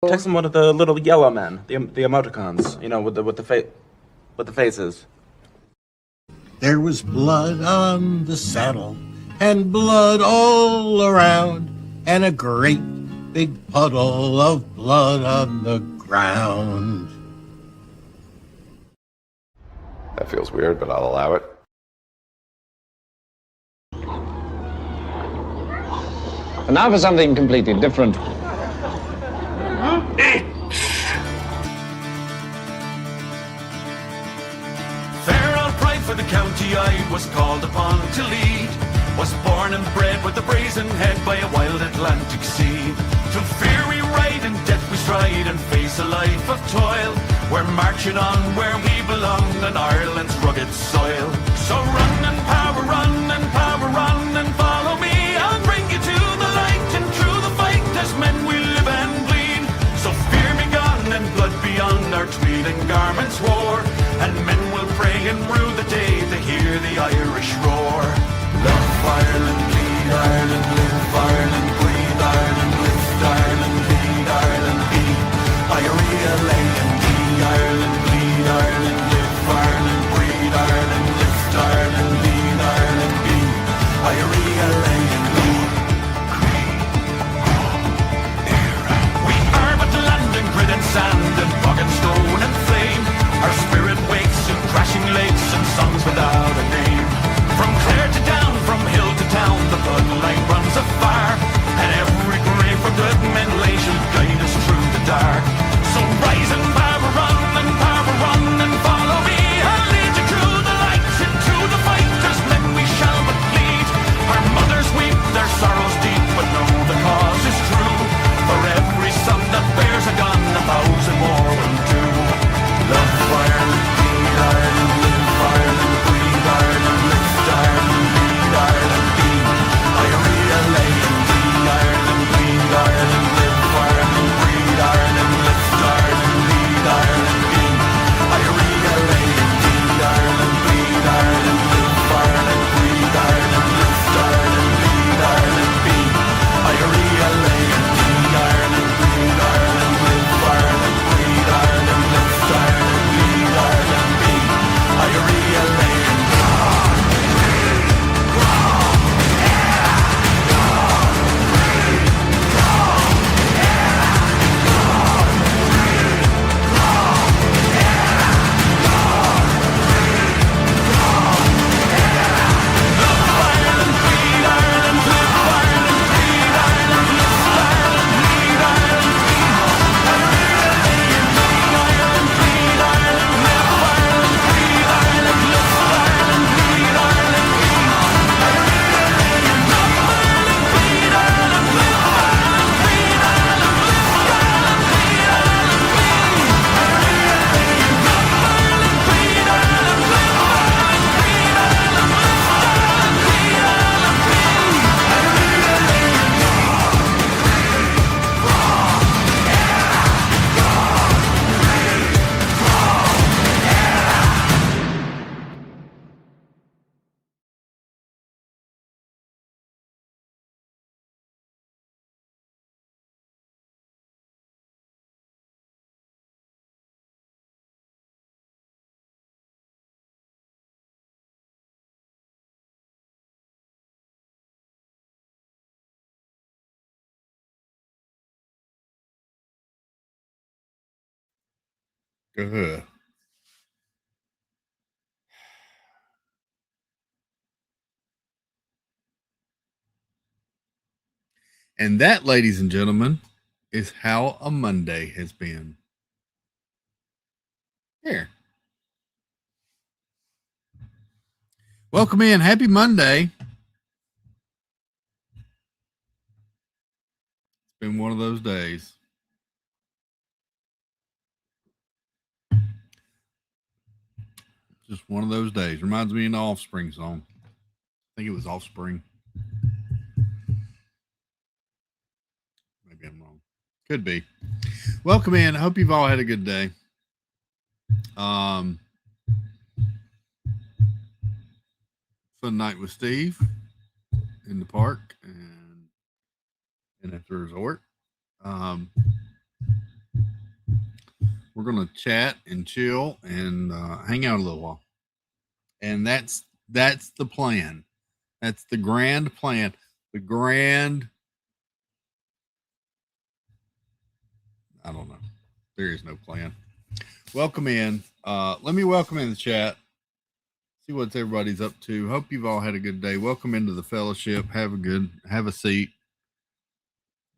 Text him one of the little yellow men, the emoticons, you know, with the faces. There was blood on the saddle and blood all around, and a great big puddle of blood on the ground. That feels weird, but I'll allow it. And now for something completely different. Fair old pride for the county I was called upon to lead. Was born and bred with a brazen head by a wild Atlantic sea. To fear we ride and death we stride and face a life of toil. We're marching on where we belong on Ireland's rugged soil. So run and power run and power run and follow me. I'll bring you to the light and through the fight as men we live and bleed. So fear be gone and blood beyond our tweed and garments war. And men will pray and rue the day they hear the Irish roar. Love Ireland, bleed Ireland, live Ireland, breathe Ireland, lift Ireland, lead Ireland, be Irea, L-A-N-D, Ireland, bleed Ireland, live Ireland, breathe Ireland, lift Ireland, lead Ireland, be Irea, L-A-N-D. We are but land and grit and sand and bog and stone and flame. Our spirit wakes in crashing lakes and songs without a name. From clear to down, from hill to town, the bloodline runs afar. And every grave where good men lay shall guide us through the dark. So rise and power run and follow me. I'll lead you through the light, into the fight. As men we shall but lead. Our mothers weep, their sorrows deep, but know the cause is true. For every son that bears a gun, 1,000 more will do. Love Ireland, bleed Ireland, live Ireland, breathe Ireland, lift Ireland, lead Ireland, be Irea, L-A-N-D, Ireland, bleed Ireland, live Ireland, breathe Ireland, lift Ireland, lead Ireland, be Irea, L-A-N-D, Ireland, bleed Ireland, live Ireland, breathe Ireland, lift Ireland, lead Ireland, be Irea, L-A-N-D, Ireland, bleed Ireland, live Ireland, breathe Ireland, lift Ireland, lead Ireland, be Irea, L-A-N-D. Ugh. And that, ladies and gentlemen, is how a Monday has been. Here. Welcome in. Happy Monday. It's been one of those days. Just one of those days. Reminds me of the Offspring song. I think it was Offspring. Maybe I'm wrong. Could be. Welcome in. I hope you've all had a good day. Fun night with Steve in the park and at the resort. we're gonna chat and chill and hang out a little while. And that's the plan. That's the grand plan. The grand, I don't know. There is no plan. Welcome in. Let me welcome in the chat. See what everybody's up to. Hope you've all had a good day. Welcome into the fellowship. Have a seat.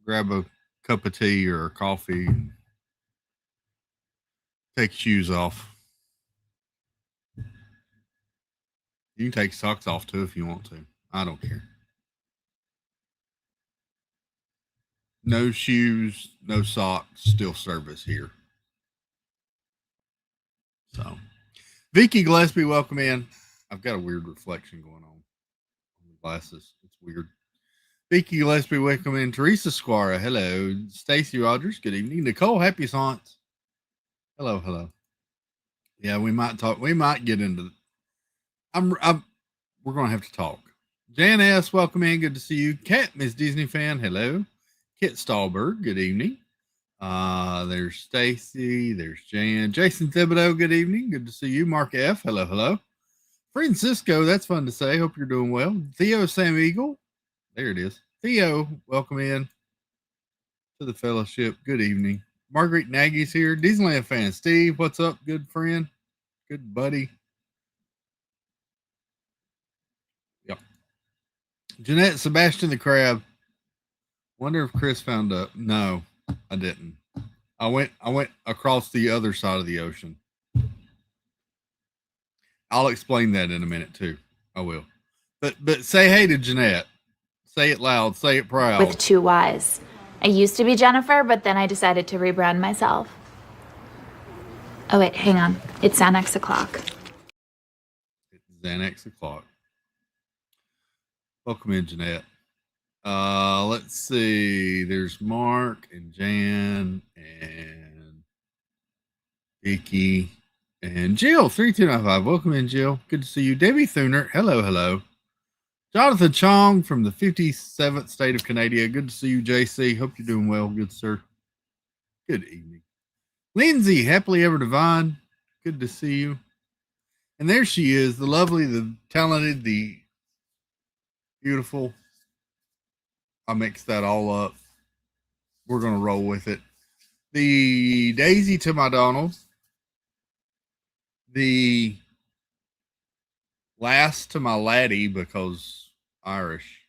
Grab a cup of tea or coffee. And take your shoes off. You can take socks off too if you want to. I don't care. No shoes, no socks, still service here. So, Vicky Gillespie, welcome in. I've got a weird reflection going on the glasses. It's weird. Vicky Gillespie, welcome in. Teresa Squara, hello. Stacy Rogers, good evening. Nicole Happy Saunts, hello, hello. Yeah, we might talk. We might get into. We're gonna have to talk. Jan S, welcome in. Good to see you. Cat, Miss Disney fan, hello. Kit Stahlberg, good evening. There's Stacy. There's Jan. Jason Thibodeau, good evening. Good to see you. Mark F, hello, hello. Francisco, that's fun to say. Hope you're doing well. Theo Sam Eagle, there it is. Theo, welcome in to the fellowship. Good evening. Marguerite Nagy's here. Disneyland fan. Steve, what's up? Good friend. Good buddy. Yep. Jeanette Sebastian the Crab. Wonder if Chris found a. No, I didn't. I went across the other side of the ocean. I'll explain that in a minute too. I will. But say hey to Jeanette. Say it loud. Say it proud. With 2 Y's. I used to be Jennifer, but then I decided to rebrand myself. Oh wait, hang on. It's Xanax o'clock. It's Xanax o'clock. Welcome in, Jeanette. Let's see. There's Mark and Jan and Vicky and Jill 3295. Welcome in, Jill. Good to see you. Debbie Thuner. Hello, hello. Jonathan Chong from the 57th state of Canada. Good to see you, JC. Hope you're doing well, good sir. Good evening. Lindsay, happily ever divine. Good to see you. And there she is, the lovely, the talented, the beautiful. I mixed that all up. We're going to roll with it. The Daisy to my Donald. The last to my laddie because Irish.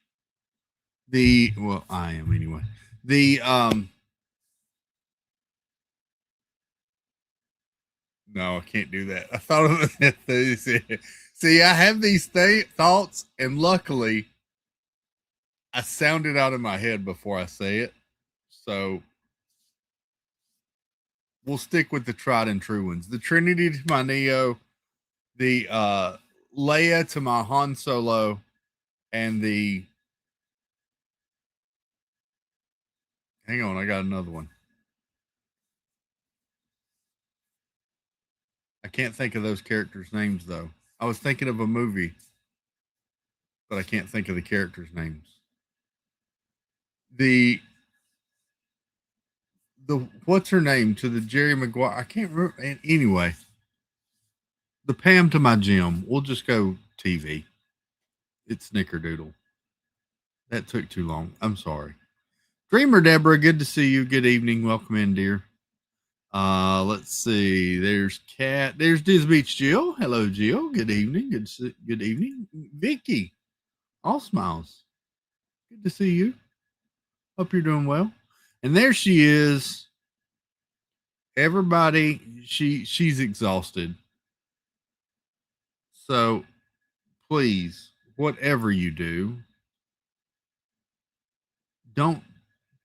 Well, I am anyway. No, I can't do that. I thought of it. See, I have these thoughts, and luckily, I sound it out in my head before I say it. So we'll stick with the tried and true ones. The Trinity to my Neo, the Leia to my Han Solo, and the. Hang on, I got another one. I can't think of those characters' names though. I was thinking of a movie, but I can't think of the characters' names. The what's her name to the Jerry Maguire? I can't remember. Anyway, the Pam to my Jim. We'll just go TV. It's Snickerdoodle. That took too long. I'm sorry. Dreamer Deborah, good to see you. Good evening. Welcome in, dear. Let's see. There's Kat. There's Diz Beach Jill. Hello, Jill. Good evening. Good evening. Vicky. All smiles. Good to see you. Hope you're doing well. And there she is. Everybody, she's exhausted. So please, whatever you do, don't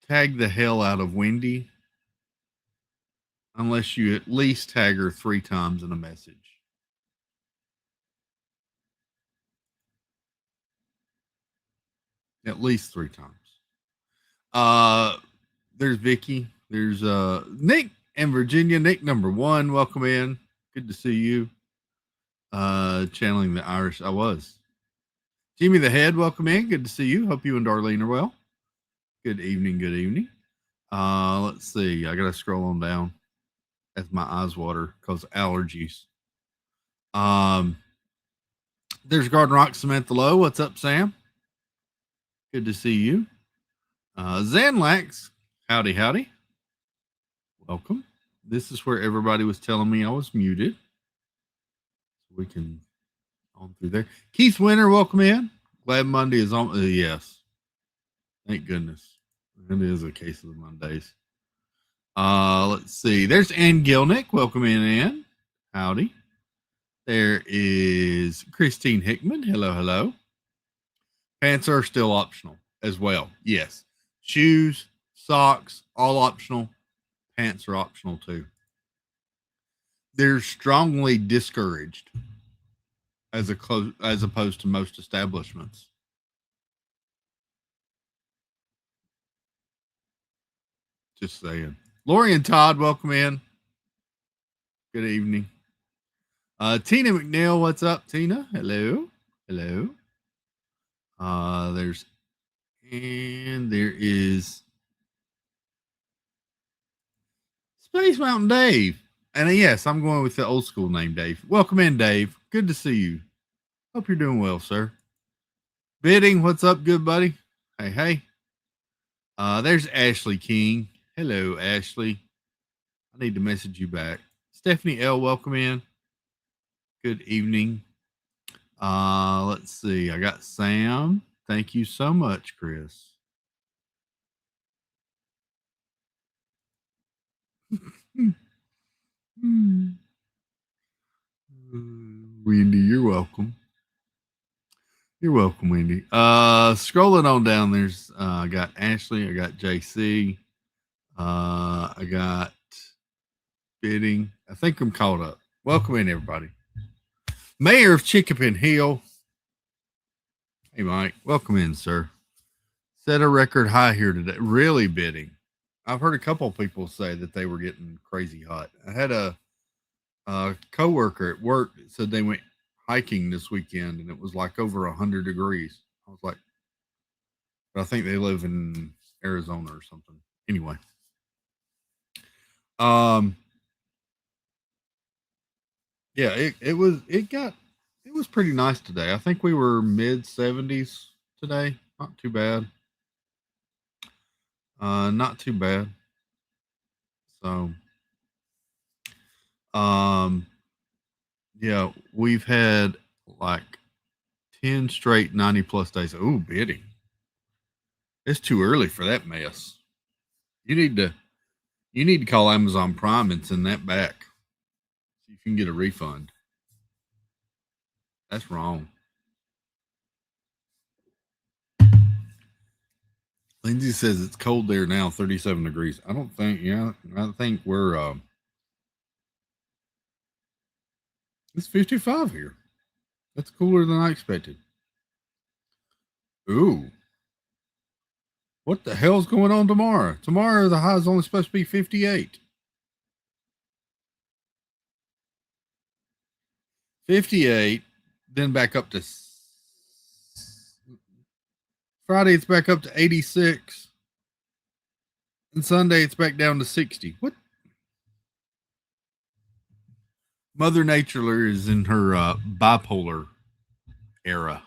tag the hell out of Wendy unless you at least tag her 3 times in a message. At least 3 times. There's Vicky. There's Nick and Virginia. Nick number 1, welcome in. Good to see you. Channeling the Irish. I was. Jimmy the Head, welcome in. Good to see you. Hope you and Darlene are well. Good evening. Good evening. Let's see. I gotta scroll on down. as my eyes water because allergies. There's Garden Rock Samantha Lowe. What's up, Sam? Good to see you. Zanlax, howdy, howdy. Welcome. This is where everybody was telling me I was muted. So we can on through there. Keith Winter, welcome in. Glad Monday is on. Yes. Thank goodness. It is a case of the Mondays. Let's see. There's Ann Gilnick. Welcome in, Ann. Howdy. There is Christine Hickman. Hello, hello. Pants are still optional as well. Yes. Shoes, socks, all optional. Pants are optional too. They're strongly discouraged as opposed to most establishments. Just saying. Lori and Todd, welcome in. Good evening. Tina McNeil, what's up, Tina? Hello. Hello. There is Space Mountain Dave. And yes, I'm going with the old school name, Dave. Welcome in, Dave. Good to see you. Hope you're doing well, sir. Bidding, what's up, good buddy? Hey, hey. There's Ashley King. Hello, Ashley. I need to message you back. Stephanie L, welcome in. Good evening. Let's see. I got Sam. Thank you so much, Chris. Wendy, you're welcome. You're welcome, Wendy. Scrolling on down, there's I got Ashley, I got JC, I got Bidding. I think I'm caught up. Welcome in, everybody. Mayor of Chickapin Hill. Hey, Mike. Welcome in, sir. Set a record high here today. Really, Bidding. I've heard a couple of people say that they were getting crazy hot. I had a coworker at work that said they went hiking this weekend and it was like over 100 degrees. I was like, but I think they live in Arizona or something. Anyway. Yeah, it was pretty nice today. I think we were mid 70s today. Not too bad. Not too bad. So, yeah, we've had like 10 straight 90 plus days. Ooh, Bidding. It's too early for that mess. You need to call Amazon Prime and send that back. See if you can get a refund. That's wrong. Lindsay says it's cold there now, 37 degrees. I don't think, I think we're, it's 55 here. That's cooler than I expected. Ooh. What the hell's going on tomorrow? Tomorrow, the high is only supposed to be 58. 58, then back up to Friday, it's back up to 86. And Sunday, it's back down to 60. What? Mother Nature is in her bipolar era.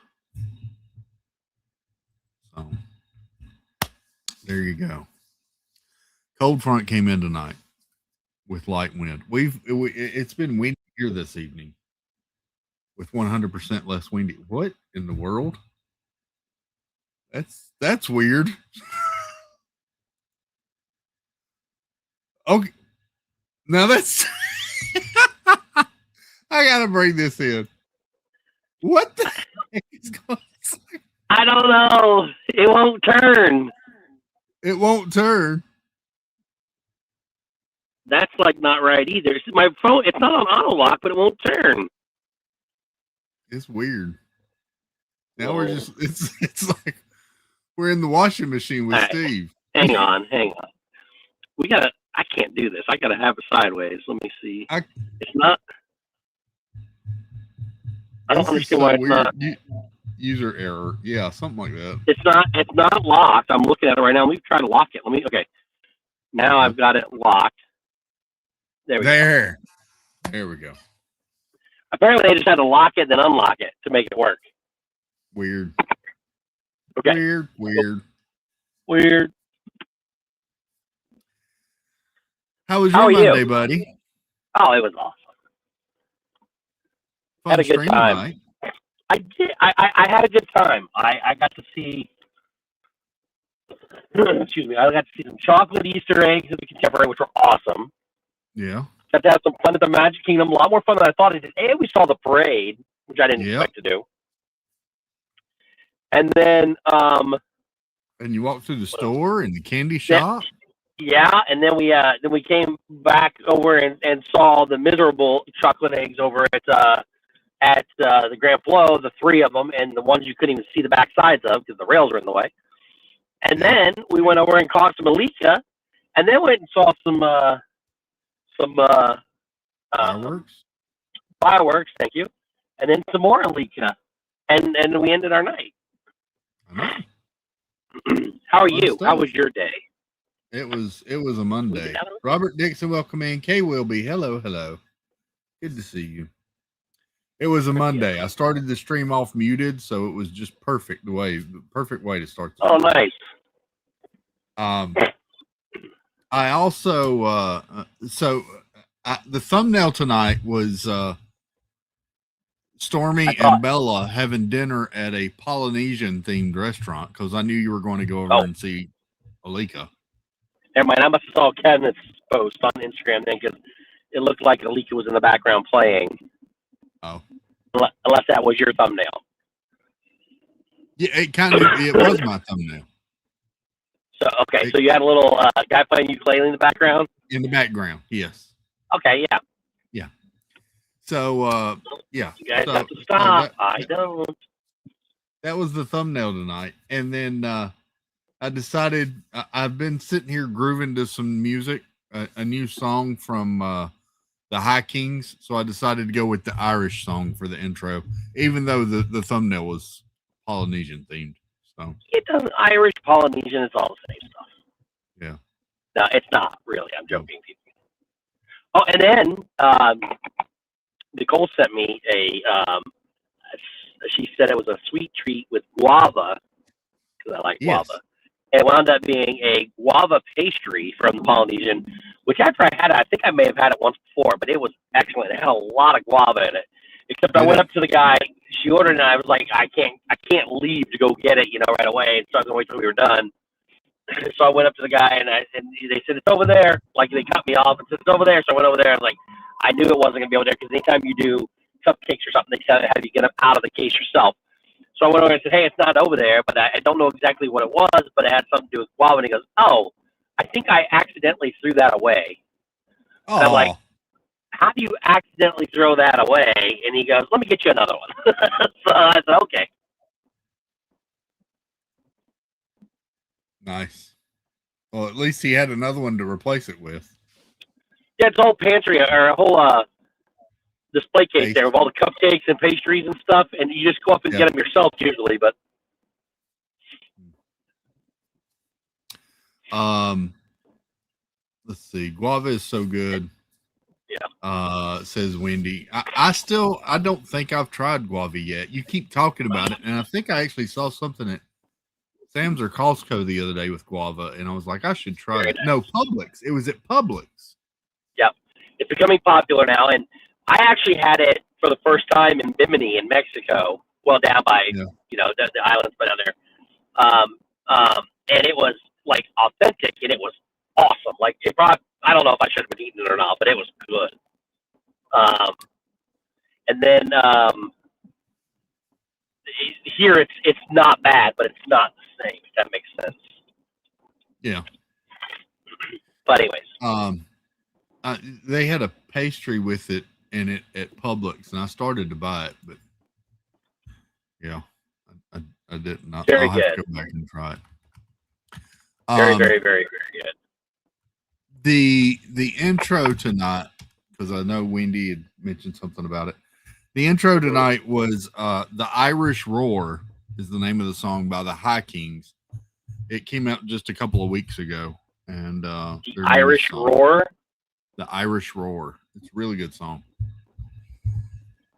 So, there you go. Cold front came in tonight with light wind. It's been windy here this evening with 100% less windy. What in the world? That's weird. Okay. Now that's I gotta bring this in. What the heck is going on? I don't know. It won't turn. It won't turn. That's like not right either. My phone, it's not on auto lock, but it won't turn. It's weird. Now we're just it's like we're in the washing machine with Steve. Hang on. I can't do this. I gotta have it sideways. Let me see. It's not. I don't understand why it's not. User error. Yeah, something like that. It's not locked. I'm looking at it right now. Let me try to lock it. Okay. Now I've got it locked. There we go. There we go. Apparently, they just had to lock it, then unlock it to make it work. Weird. Okay. Weird. How was your How are Monday, you? buddy? Oh, it was awesome. Fun Had a good stream time. tonight. I did. I had a good time. I got to see. Excuse me. I got to see some chocolate Easter eggs at the Contemporary, which were awesome. Yeah. Got to have some fun at the Magic Kingdom. A lot more fun than I thought it did. And we saw the parade, which I didn't expect to do. And then, and you walked through the store and the candy shop. Yeah, and then we came back over and saw the miserable chocolate eggs over at the Grand Flow, the 3 of them, and the ones you couldn't even see the back sides of because the rails were in the way. And then we went over and caught some Alika, and then went and saw some fireworks. Thank you, and then some more Alika, and we ended our night. How are you? How was your day? It was a Monday. Robert Dixon, welcome in. K Wilby, hello. Good to see you. It was a Monday. I started the stream off muted, so it was just perfect way to start the stream. Oh, nice. I also the thumbnail tonight was Stormy and Bella having dinner at a Polynesian themed restaurant because I knew you were going to go over and see Alika. Never mind. I must have saw Kenneth's post on Instagram then because it looked like Alika was in the background playing. Oh. Unless that was your thumbnail. Yeah, it was my thumbnail. So so you had a little guy playing ukulele in the background? In the background, yes. Okay, yeah. Yeah. So yeah. You guys have to stop. I don't. That was the thumbnail tonight. And then I decided I've been sitting here grooving to some music, a new song from the High Kings. So I decided to go with the Irish song for the intro, even though the thumbnail was Polynesian themed. So it doesn't Irish, Polynesian, it's all the same stuff. Yeah. No, it's not really. I'm joking. Oh, and then Nicole sent me she said it was a sweet treat with guava, because I like guava. And it wound up being a guava pastry from the Polynesian, which after I had it, I think I may have had it once before, but it was excellent. It had a lot of guava in it. Except I went up to the guy, she ordered it, and I was like, I can't leave to go get it, right away. And so I was going to wait till we were done. So I went up to the guy, and they said, it's over there. Like, they cut me off and said, it's over there. So I went over there, and I knew it wasn't going to be over there, because anytime you do cupcakes or something, they have you get them out of the case yourself. So I went over and said, hey, it's not over there, but I don't know exactly what it was, but it had something to do with guava. And he goes, oh, I think I accidentally threw that away. Oh. I'm like, how do you accidentally throw that away? And he goes, let me get you another one. So I said, okay. Nice. Well, at least he had another one to replace it with. Yeah, it's a whole pantry or a whole display case there with all the cupcakes and pastries and stuff, and you just go up and get them yourself usually. But let's see, guava is so good. Yeah. Says Wendy. I don't think I've tried guava yet. You keep talking about it, and I think I actually saw something at Sam's or Costco the other day with guava, and I was like, I should try it. No, Publix. It was at Publix. Yep. It's becoming popular now, and I actually had it for the first time in Bimini in Mexico. Well, down by the islands, but down there. And it was like authentic, and it was awesome. Like it brought. I don't know if I should have been eating it or not, but it was good. And then here it's not bad, but it's not the same. If that makes sense. Yeah. But anyways, they had a pastry with it in it at Publix, and I started to buy it, but yeah, I didn't. I'll have to go back and try it. Very, very, very, very good. The intro tonight, because I know Wendy had mentioned something about it. The intro tonight was The Irish Roar is the name of the song by the High Kings. It came out just a couple of weeks ago. And The Irish Roar? The Irish Roar. It's a really good song.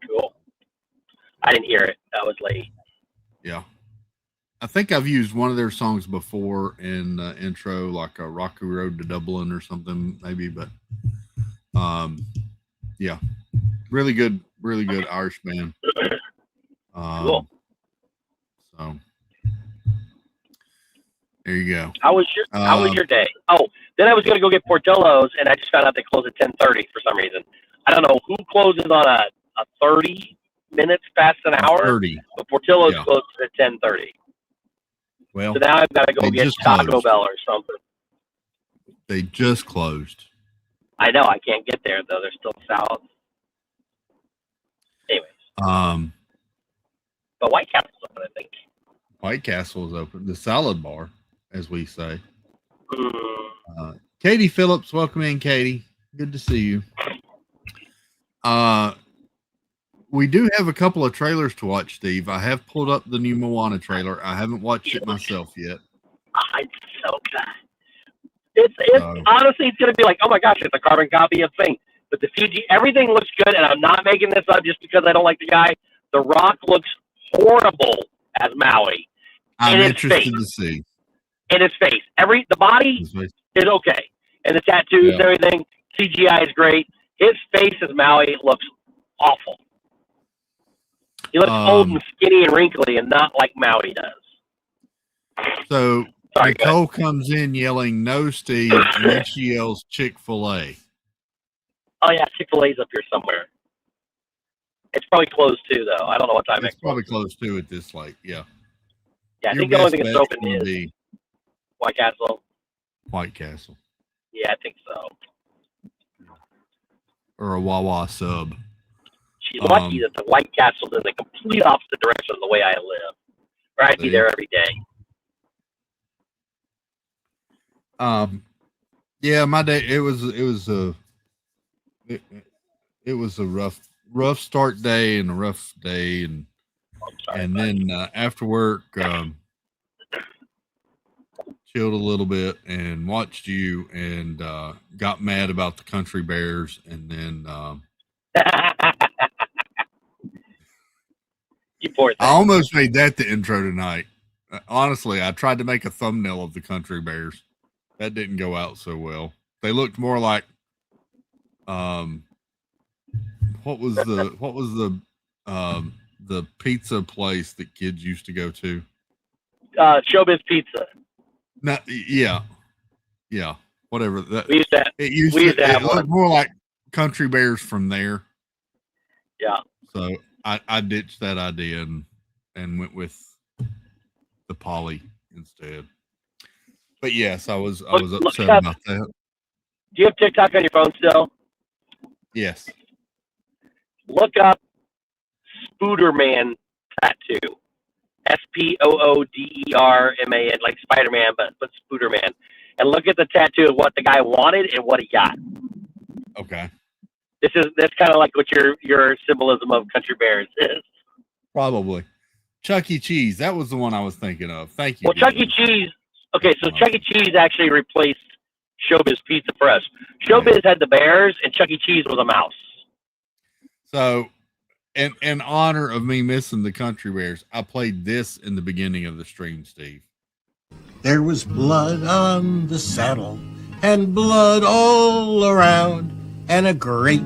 Cool. I didn't hear it. I was late. Yeah. I think I've used one of their songs before in the intro, like a Rocky Road to Dublin or something, maybe. But yeah, really good Irish band. Cool. So there you go. How was your day? Oh, then I was gonna go get Portillo's, and I just found out they close at 10:30 for some reason. I don't know who closes on a 30 minutes past an hour, 30. but Portillo's Yeah. closes at 10:30. Well, So now I've got to go they get just Taco closed. Bell or something. They just closed. I know I can't get there though. There's still salads. Anyways, but White Castle's open, I think. White Castle is open. The salad bar, as we say. Mm. Katie Phillips, welcome in, Katie. Good to see you. We do have a couple of trailers to watch, Steve. I have pulled up the new Moana trailer. I haven't watched it myself yet. It's so good. It's honestly, it's going to be like, oh my gosh, it's a carbon copy of Thing. But the CG, everything looks good, and I'm not making this up just because I don't like the guy. The Rock looks horrible as Maui. I'm interested to see. In his face. The body is okay. And the tattoos and everything, CGI is great. His face as Maui looks awful. He looks old and skinny and wrinkly and not like Maui does. So Nicole comes in yelling, "No, Steve," and then she yells, "Chick-fil-A." Oh, yeah, Chick-fil-A's up here somewhere. It's probably closed too, though. I don't know what time it's probably closed too at this late. Yeah. Yeah, I think the only thing that's open is White Castle. White Castle. Yeah, I think so. Or a Wawa sub. She's lucky that the White Castle's in the complete opposite direction of the way I live. Or I'd be there every day. Yeah, my day it was a rough start day and a rough day, and then after work chilled a little bit and watched you and got mad about the Country Bears, and then you poor thing. I almost made that the intro tonight. Honestly, I tried to make a thumbnail of the Country Bears. That didn't go out so well. They looked more like what was the pizza place that kids used to go to? Showbiz Pizza. No, yeah, whatever. We used to have look one. more like Country Bears from there. Yeah. So I ditched that idea and went with the Polly instead. But yes, I was upset about that. Do you have TikTok on your phone still? Yes. Look up Spooderman tattoo. SPOODERMAN, like Spider-Man, but Spooderman. And look at the tattoo of what the guy wanted and what he got. Okay. That's kind of like what your symbolism of Country Bears is. Probably. Chuck E. Cheese. That was the one I was thinking of. Thank you. Well, Chuck E. Cheese. Okay, so Chuck E. Cheese actually replaced Showbiz Pizza for us. Showbiz had the bears, and Chuck E. Cheese was a mouse. So, in honor of me missing the Country Bears, I played this in the beginning of the stream, Steve. There was blood on the saddle and blood all around and a great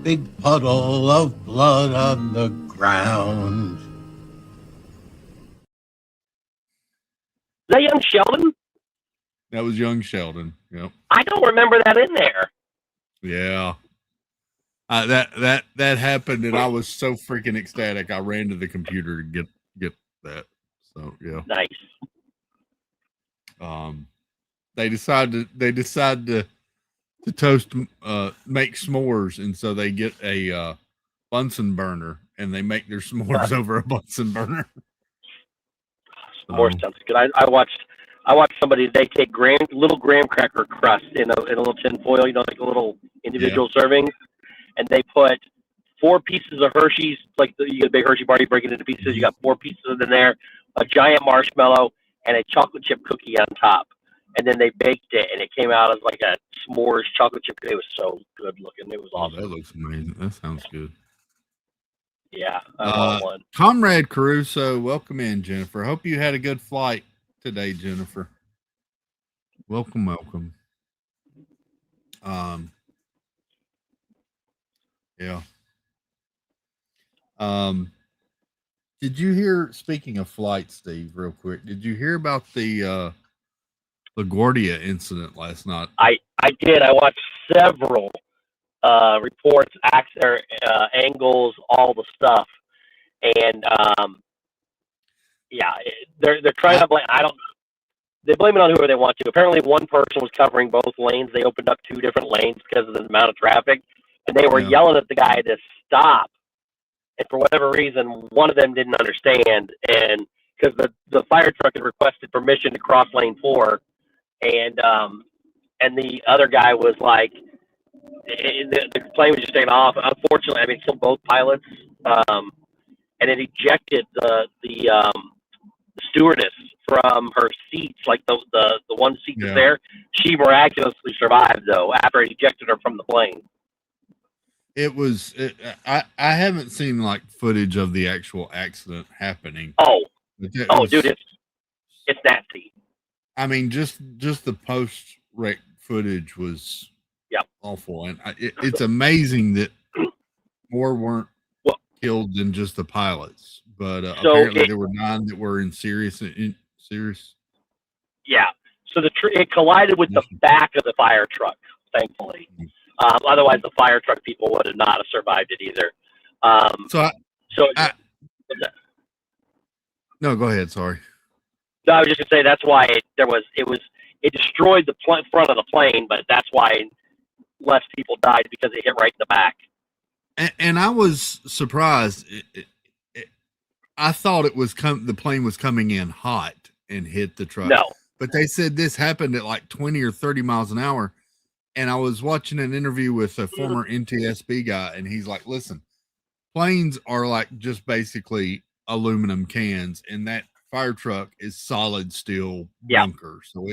big puddle of blood on the ground. Is that Young Sheldon? That was Young Sheldon. Yep. I don't remember that in there. Yeah. That happened, and I was so freaking ecstatic. I ran to the computer to get that. So yeah. Nice. They decide to toast, make s'mores, and so they get a Bunsen burner, and they make their s'mores over a Bunsen burner. More sounds good. I watched somebody. They take little graham cracker crust in a little tin foil, like a little individual serving, and they put 4 pieces of Hershey's, like you get a big Hershey bar, you break it into pieces. You got 4 pieces in there, a giant marshmallow, and a chocolate chip cookie on top. and then they baked it, and it came out as like a s'mores chocolate chip. It was so good looking. It was awesome. That looks amazing. That sounds good. Yeah, I want one. Comrade Caruso, welcome in, Jennifer. Hope you had a good flight today, Jennifer. Welcome. Yeah. Did you hear, speaking of flight, Steve, real quick, did you hear about the LaGuardia incident last night? I did. I watched several reports, angles, all the stuff. And they're trying to blame. They blame it on whoever they want to. Apparently, one person was covering both lanes. They opened up 2 different lanes because of the amount of traffic, and they were yelling at the guy to stop. And for whatever reason, one of them didn't understand, and because the fire truck had requested permission to cross lane 4, and the other guy was like, the plane was just taking off. Unfortunately, I mean, it killed both pilots. And it ejected the stewardess from her seats, like the one seat that's there. She miraculously survived, though, after it ejected her from the plane. I haven't seen like footage of the actual accident happening. Dude, it's nasty. I mean, just the post-wreck footage was awful, and it's amazing that more weren't killed than just the pilots, but apparently there were 9 that were in serious. Yeah. So it collided with the back of the fire truck, thankfully. Otherwise, the fire truck people would have not have survived it either. No, go ahead. Sorry. No, I was just gonna say that's why it destroyed the front of the plane, but that's why less people died, because it hit right in the back. And I was surprised. I thought the plane was coming in hot and hit the truck. No. But they said this happened at like 20 or 30 miles an hour. And I was watching an interview with a former NTSB guy, and he's like, listen, planes are like just basically aluminum cans, and that fire truck is solid steel bunker. So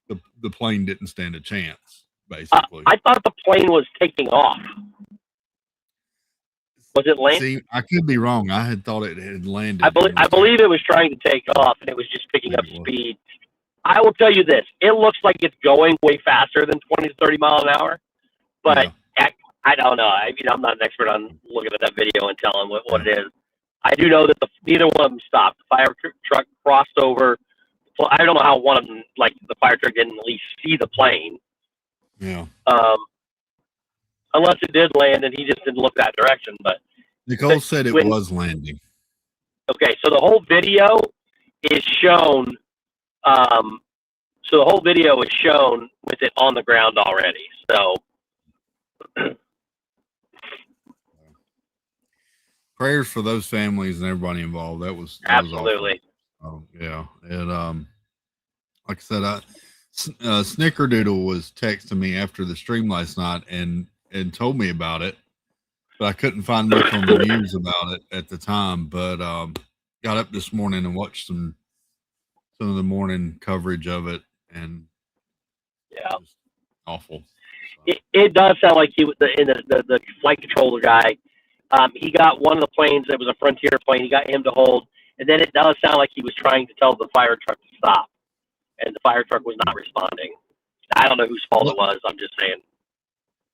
the plane didn't stand a chance, basically. I thought the plane was taking off. Was it landing? See, I could be wrong. I had thought it had landed. I believe it was trying to take off, and it was just picking up speed. I will tell you this. It looks like it's going way faster than 20 to 30 miles an hour, but I don't know. I mean, I'm not an expert on looking at that video and telling what it is. I do know that neither one of them stopped. The fire truck crossed over. Well, I don't know how one of them, like the fire truck, didn't at least see the plane. Yeah. Unless it did land and he just didn't look that direction. But Nicole said it was landing. Okay, so the whole video is shown. So the whole video is shown with it on the ground already. So prayers for those families and everybody involved. That was absolutely. Oh yeah, and like I said, Snickerdoodle was texting me after the stream last night and told me about it, but I couldn't find much on the news about it at the time. But got up this morning and watched some of the morning coverage of it, and yeah, awful. It does sound like the flight controller guy. He got one of the planes that was a Frontier plane. He got him to hold, and then it does sound like he was trying to tell the fire truck to stop, and the fire truck was not responding. I don't know whose fault it was. I'm just saying.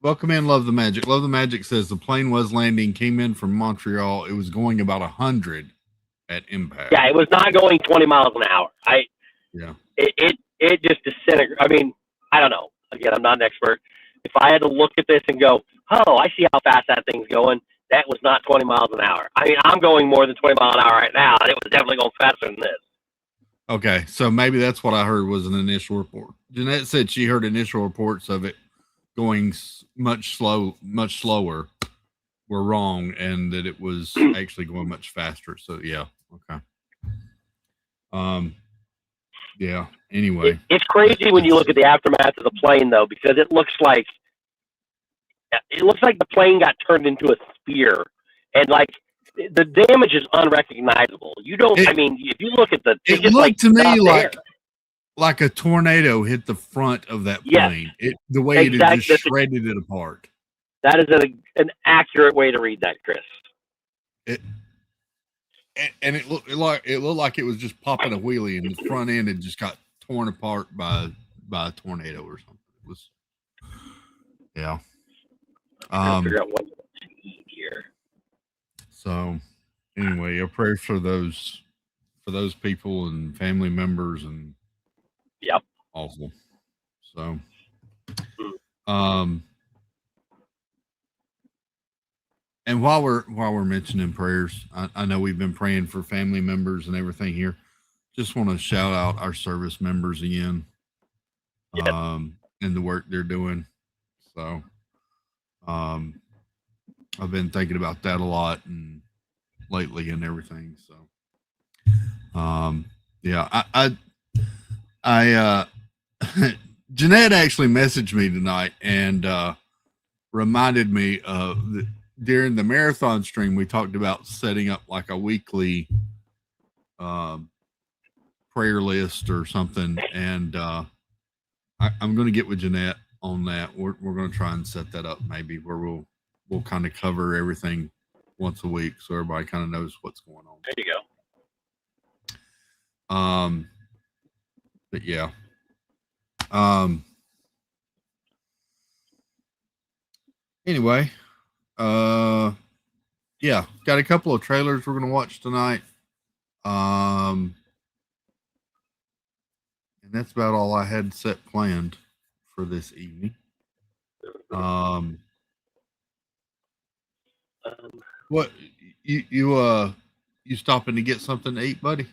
Welcome in, Love the Magic. Love the Magic says the plane was landing, came in from Montreal. It was going about 100 at impact. Yeah, it was not going 20 miles an hour. It just disintegrated. I mean, I don't know. Again, I'm not an expert. If I had to look at this and go, oh, I see how fast that thing's going, that was not 20 miles an hour. I mean, I'm going more than 20 miles an hour right now, and it was definitely going faster than this. Okay, so maybe that's what I heard was an initial report. Jeanette said she heard initial reports of it going much slower were wrong, and that it was actually going much faster. So yeah, okay. Yeah. Anyway, it's crazy when you look at the aftermath of the plane, though, because it looks like the plane got turned into a spear, and like the damage is unrecognizable. You don't. I mean, if you look at it looked like to me like like a tornado hit the front of that Yes. plane. The way it had just shredded it apart. That is an accurate way to read that, Chris. And it looked like it was just popping a wheelie, and the front end had just got torn apart by a tornado or something. It was, yeah. Figure out what to eat here. So, anyway, a prayer for those people and family members, and yep, awful. So, and while we're mentioning prayers, I know we've been praying for family members and everything here. Just want to shout out our service members again, and the work they're doing. So, I've been thinking about that a lot and lately and everything. So, yeah, I Jeanette actually messaged me tonight and reminded me of during the marathon stream, we talked about setting up like a weekly prayer list or something. And I'm going to get with Jeanette on that. We're going to try and set that up maybe where we'll kind of cover everything once a week so everybody kind of knows what's going on. There you go. But yeah. Anyway, yeah, got a couple of trailers we're going to watch tonight. And that's about all I had set planned for this evening. What you stopping to get something to eat, buddy?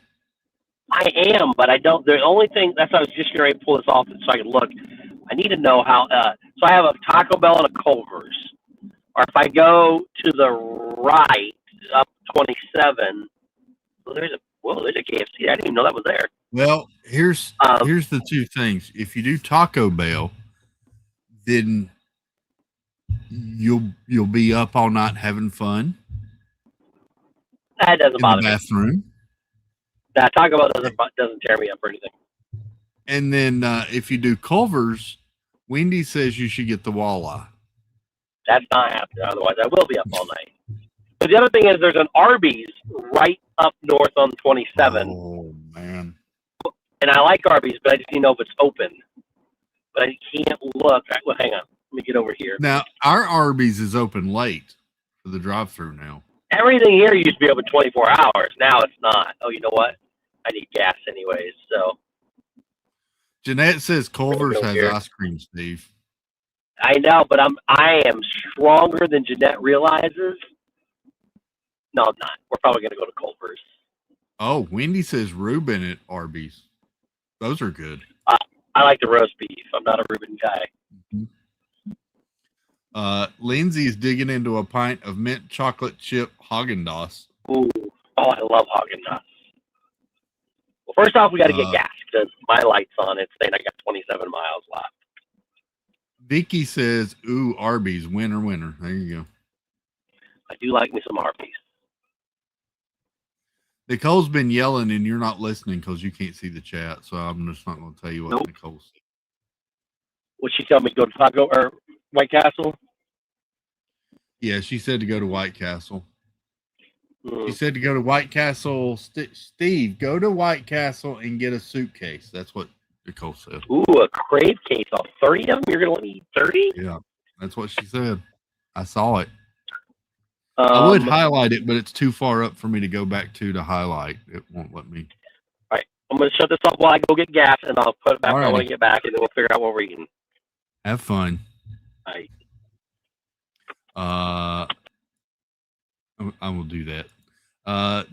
I am, but I don't. The only thing that's why I was just getting ready to pull this off so I can look. I need to know how. So I have a Taco Bell and a Culver's, or if I go to the right up 27, well, there's a KFC. I didn't even know that was there. Well, here's the two things. If you do Taco Bell, then you'll be up all night having fun. That doesn't bother me. In the bathroom. That Taco Bell doesn't tear me up or anything. And then if you do Culver's, Wendy says you should get the walleye. That's not happening. Otherwise, I will be up all night. But the other thing is there's an Arby's right up north on 27. Oh, man. And I like Arby's, but I just need to know if it's open. But I can't look. Well, hang on. Let me get over here. Now, our Arby's is open late for the drive-thru now. Everything here used to be open 24 hours. Now it's not. Oh, you know what? I need gas anyways, so. Jeanette says Culver's has ice cream, Steve. I know, but I am stronger than Jeanette realizes. No, I'm not. We're probably going to go to Culver's. Oh, Wendy says Reuben at Arby's. Those are good. I like the roast beef. I'm not a Reuben guy. Mm-hmm. Lindsay's digging into a pint of mint chocolate chip Haagen-Dazs. Ooh, I love Haagen-Dazs. Well, first off, we got to get gas because my light's on. It's saying I got 27 miles left. Vicky says, "Ooh, Arby's, winner, winner." There you go. I do like me some Arby's. Nicole's been yelling, and you're not listening because you can't see the chat. So I'm just not going to tell you what Nicole said. What she tell me? Go to Taco or White Castle? Yeah, she said to go to White Castle. She said to go to White Castle. Steve, go to White Castle and get a suitcase. That's what Nicole said. Ooh, a crave case. All 30 of them? You're going to let me eat 30? Yeah, that's what she said. I saw it. I would highlight it, but it's too far up for me to go back to highlight. It won't let me. All right. I'm going to shut this off while I go get gas, and I'll put it back when I want to get back, and then we'll figure out what we're eating. Have fun. All right. I will do that.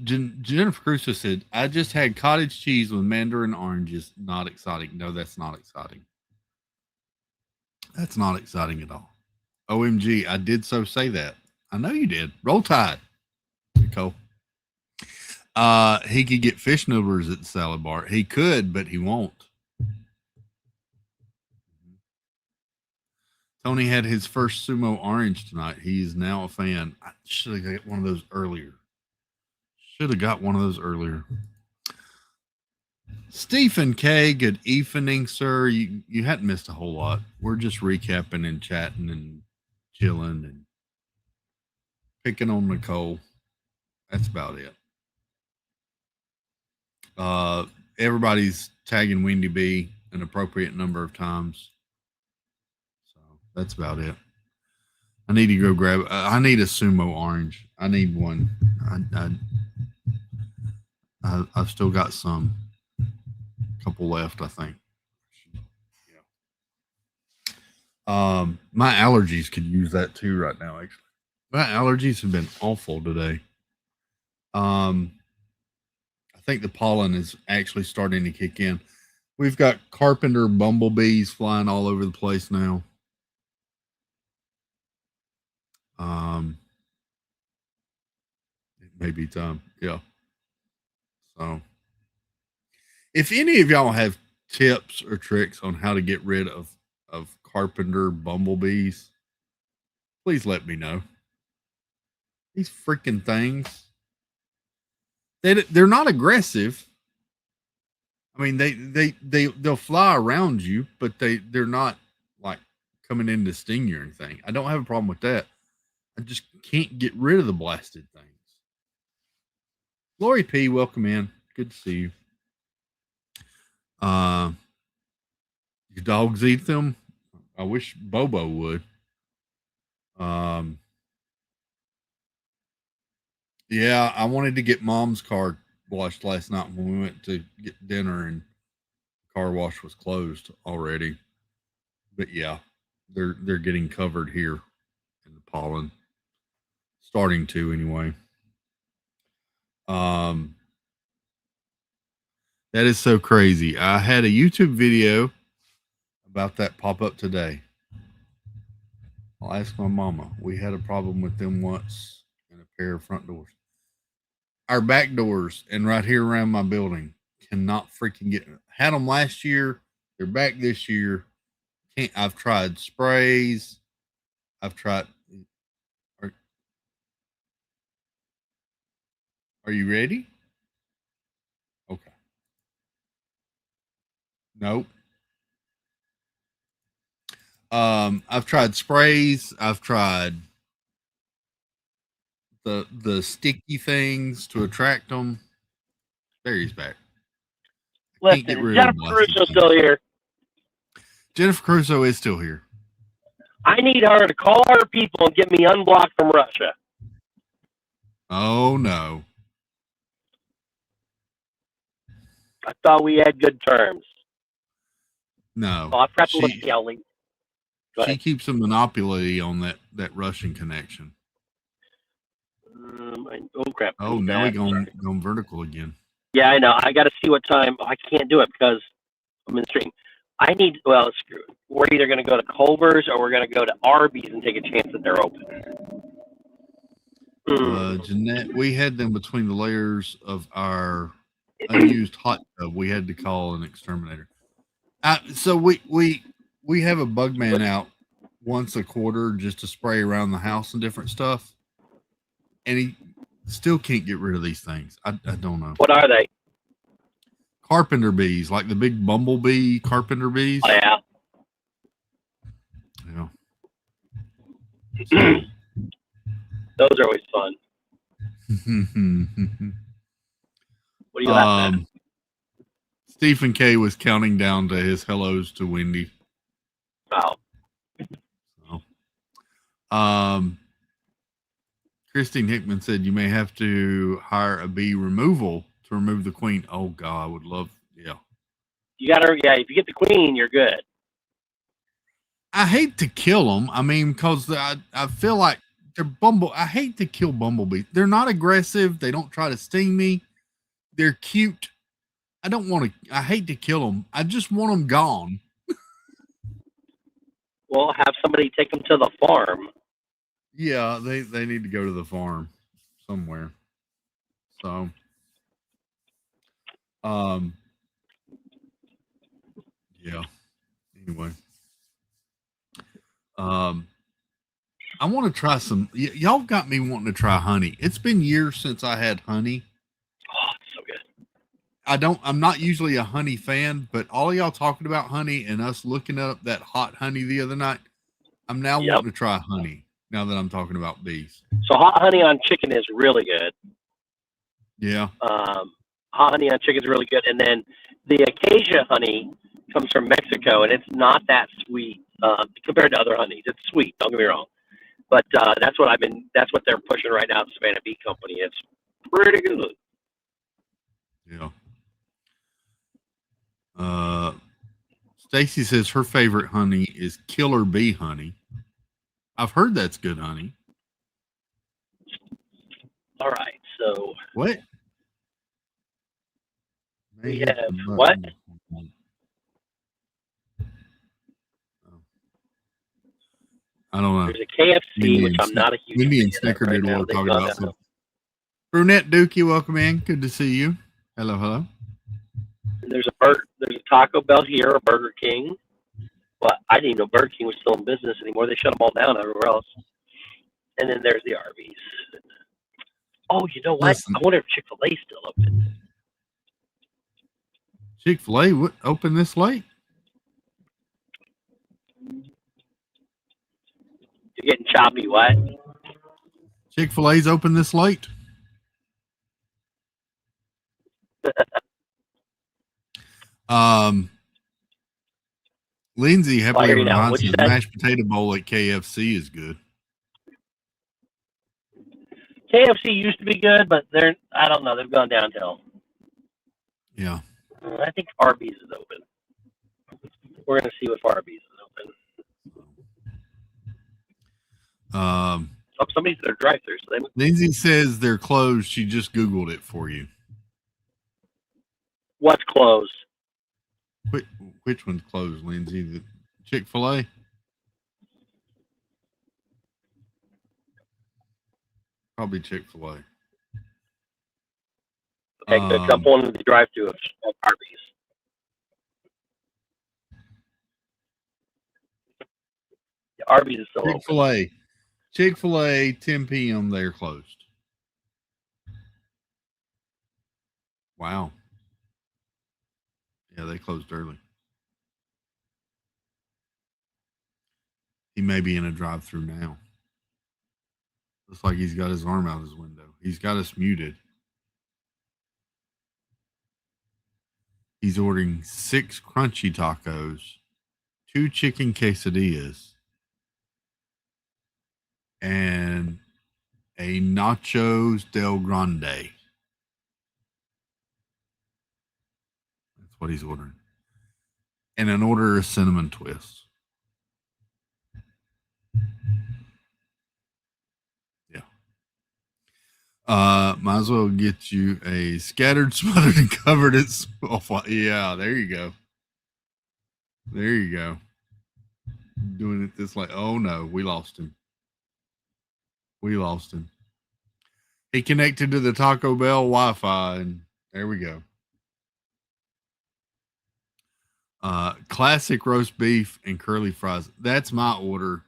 Jennifer Crusoe said, "I just had cottage cheese with mandarin oranges. Not exciting." No, that's not exciting. That's not exciting at all. OMG, I did say that. I know you did. Roll Tide, Nicole. He could get fish noodles at the salad bar. He could, but he won't. Tony had his first sumo orange tonight. He is now a fan. I should have got one of those earlier. Stephen K, good evening, sir. You hadn't missed a whole lot. We're just recapping and chatting and chilling and picking on Nicole. That's about it. Everybody's tagging Wendy B an appropriate number of times. So that's about it. I need to go grab. I need a sumo orange. I need one. I've still got some. Couple left, I think. Yeah. My allergies could use that too right now. Actually, my allergies have been awful today. I think the pollen is actually starting to kick in. We've got carpenter bumblebees flying all over the place now. It may be time. Yeah. So, if any of y'all have tips or tricks on how to get rid of carpenter bumblebees, please let me know. These freaking things. They're not aggressive. I mean, they'll fly around you, but they're not like coming in to sting you or anything. I don't have a problem with that. I just can't get rid of the blasted things. Lori P, welcome in. Good to see you. Your dogs eat them? I wish Bobo would. Yeah, I wanted to get Mom's car washed last night when we went to get dinner, and the car wash was closed already. But yeah, they're getting covered here in the pollen, starting to anyway. That is so crazy. I had a YouTube video about that pop up today. I'll ask my mama. We had a problem with them once in a pair of front doors. Our back doors and right here around my building cannot freaking get. Had them last year. They're back this year. Can't. I've tried sprays. I've tried. Are you ready? Okay. Nope. I've tried sprays. I've tried the sticky things to attract them. There he's back. Listen, Jennifer Crusoe's still here. Jennifer Crusoe is still here. I need her to call her people and get me unblocked from Russia. Oh no. I thought we had good terms. No. Oh, I forgot to look at the link. She keeps a monopoly on that Russian connection. Oh crap! Oh, now we're going vertical again. Yeah, I know. I got to see what time. I can't do it because I'm in the stream. I need. Well, screw it. We're either going to go to Culver's or we're going to go to Arby's and take a chance that they're open. Jeanette, we had them between the layers of our unused hot tub. We had to call an exterminator. So we have a bug man out once a quarter just to spray around the house and different stuff. And he still can't get rid of these things. I don't know. What are they? Carpenter bees, like the big bumblebee carpenter bees. Oh, yeah. Yeah. Those are always fun. What are you laughing at? Stephen K was counting down to his hellos to Wendy. Oh. Christine Hickman said you may have to hire a bee removal to remove the queen. Oh God, I would love. Yeah. You gotta. Yeah, if you get the queen, you're good. I hate to kill them. I mean, because I feel like they're I hate to kill bumblebees. They're not aggressive. They don't try to sting me. They're cute. I don't want to. I hate to kill them. I just want them gone. Well, have somebody take them to the farm. Yeah, they need to go to the farm somewhere. So, yeah. Anyway, I want to try some. Y'all got me wanting to try honey. It's been years since I had honey. Oh, it's so good. I'm not usually a honey fan, but all of y'all talking about honey and us looking up that hot honey the other night, I'm now Yep. wanting to try honey now that I'm talking about bees. So hot honey on chicken is really good. Yeah. Hot honey on chicken is really good. And then the acacia honey comes from Mexico, and it's not that sweet compared to other honeys. It's sweet, don't get me wrong. But that's what they're pushing right now at the Savannah Bee Company. It's pretty good. Yeah. Stacy says her favorite honey is killer bee honey. I've heard that's good honey. All right, so What? we have what? I don't know. There's a KFC, which I'm not a huge Mindy and fan of right Snickerdoodle now. are They've talking gone about down. something. Brunette Dookie, welcome in. Good to see you. Hello, hello. And there's a Taco Bell here, a Burger King. But I didn't even know Burger King was still in business anymore. They shut them all down everywhere else. And then there's the Arby's. Oh, you know what? Listen. I wonder if Chick-fil-A's still open. Chick-fil-A open this late? You're getting choppy, what? Chick-fil-A's open this late? Lindsay, happily ever mine says mashed potato bowl at KFC is good. KFC used to be good, but I don't know, they've gone downhill. Yeah. I think Arby's is open. We're going to see if Arby's is open. Somebody's at their drive-thru. So Lindsay says they're closed. She just Googled it for you. What's closed? Which one's closed, Lindsay? The Chick-fil-A? Probably Chick-fil-A. Okay, good. I'm pulling in the drive-thru of Arby's. Yeah, Arby's is still Chick-fil-A. open. Chick-fil-A, 10 p.m. They're closed. Wow. Yeah, they closed early. He may be in a drive-thru now. Looks like he's got his arm out his window. He's got us muted. He's ordering 6 crunchy tacos, 2 chicken quesadillas, and a nachos del grande. That's what he's ordering. And an order of cinnamon twists. Might as well get you a scattered, smothered, and covered. Yeah, there you go. There you go. Doing it this way. Oh no, we lost him. We lost him. He connected to the Taco Bell Wi-Fi, and there we go. Classic roast beef and curly fries. That's my order,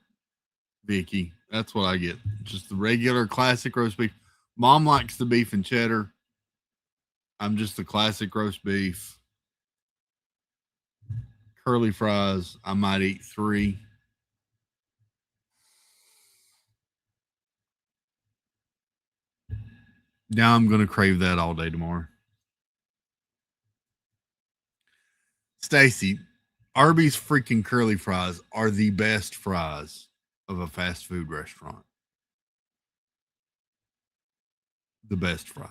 Vicky. That's what I get. Just the regular classic roast beef. Mom likes the beef and cheddar. I'm just the classic roast beef. Curly fries, I might eat 3. Now I'm going to crave that all day tomorrow. Stacy, Arby's freaking curly fries are the best fries of a fast food restaurant. The best fries.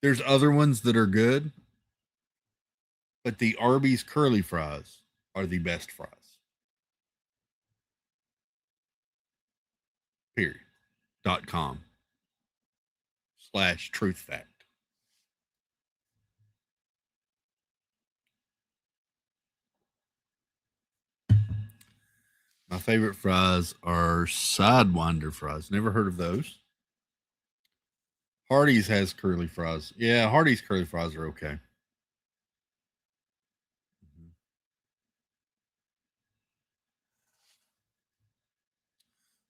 There's other ones that are good, but the Arby's curly fries are the best fries. .com/truth fact. My favorite fries are Sidewinder fries. Never heard of those. Hardee's has curly fries. Yeah, Hardee's curly fries are okay.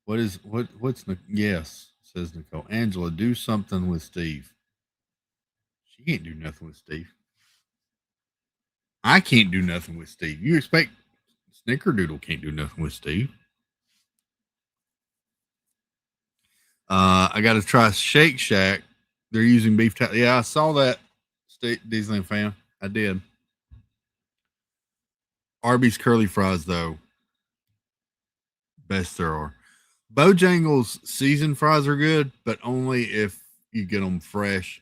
What's yes, says Nicole. Angela, do something with Steve. She can't do nothing with Steve. I can't do nothing with Steve. You expect Snickerdoodle can't do nothing with Steve. I got to try Shake Shack. They're using beef tallow. Yeah, I saw that. Disneyland fan. I did. Arby's curly fries, though, best there are. Bojangles seasoned fries are good, but only if you get them fresh.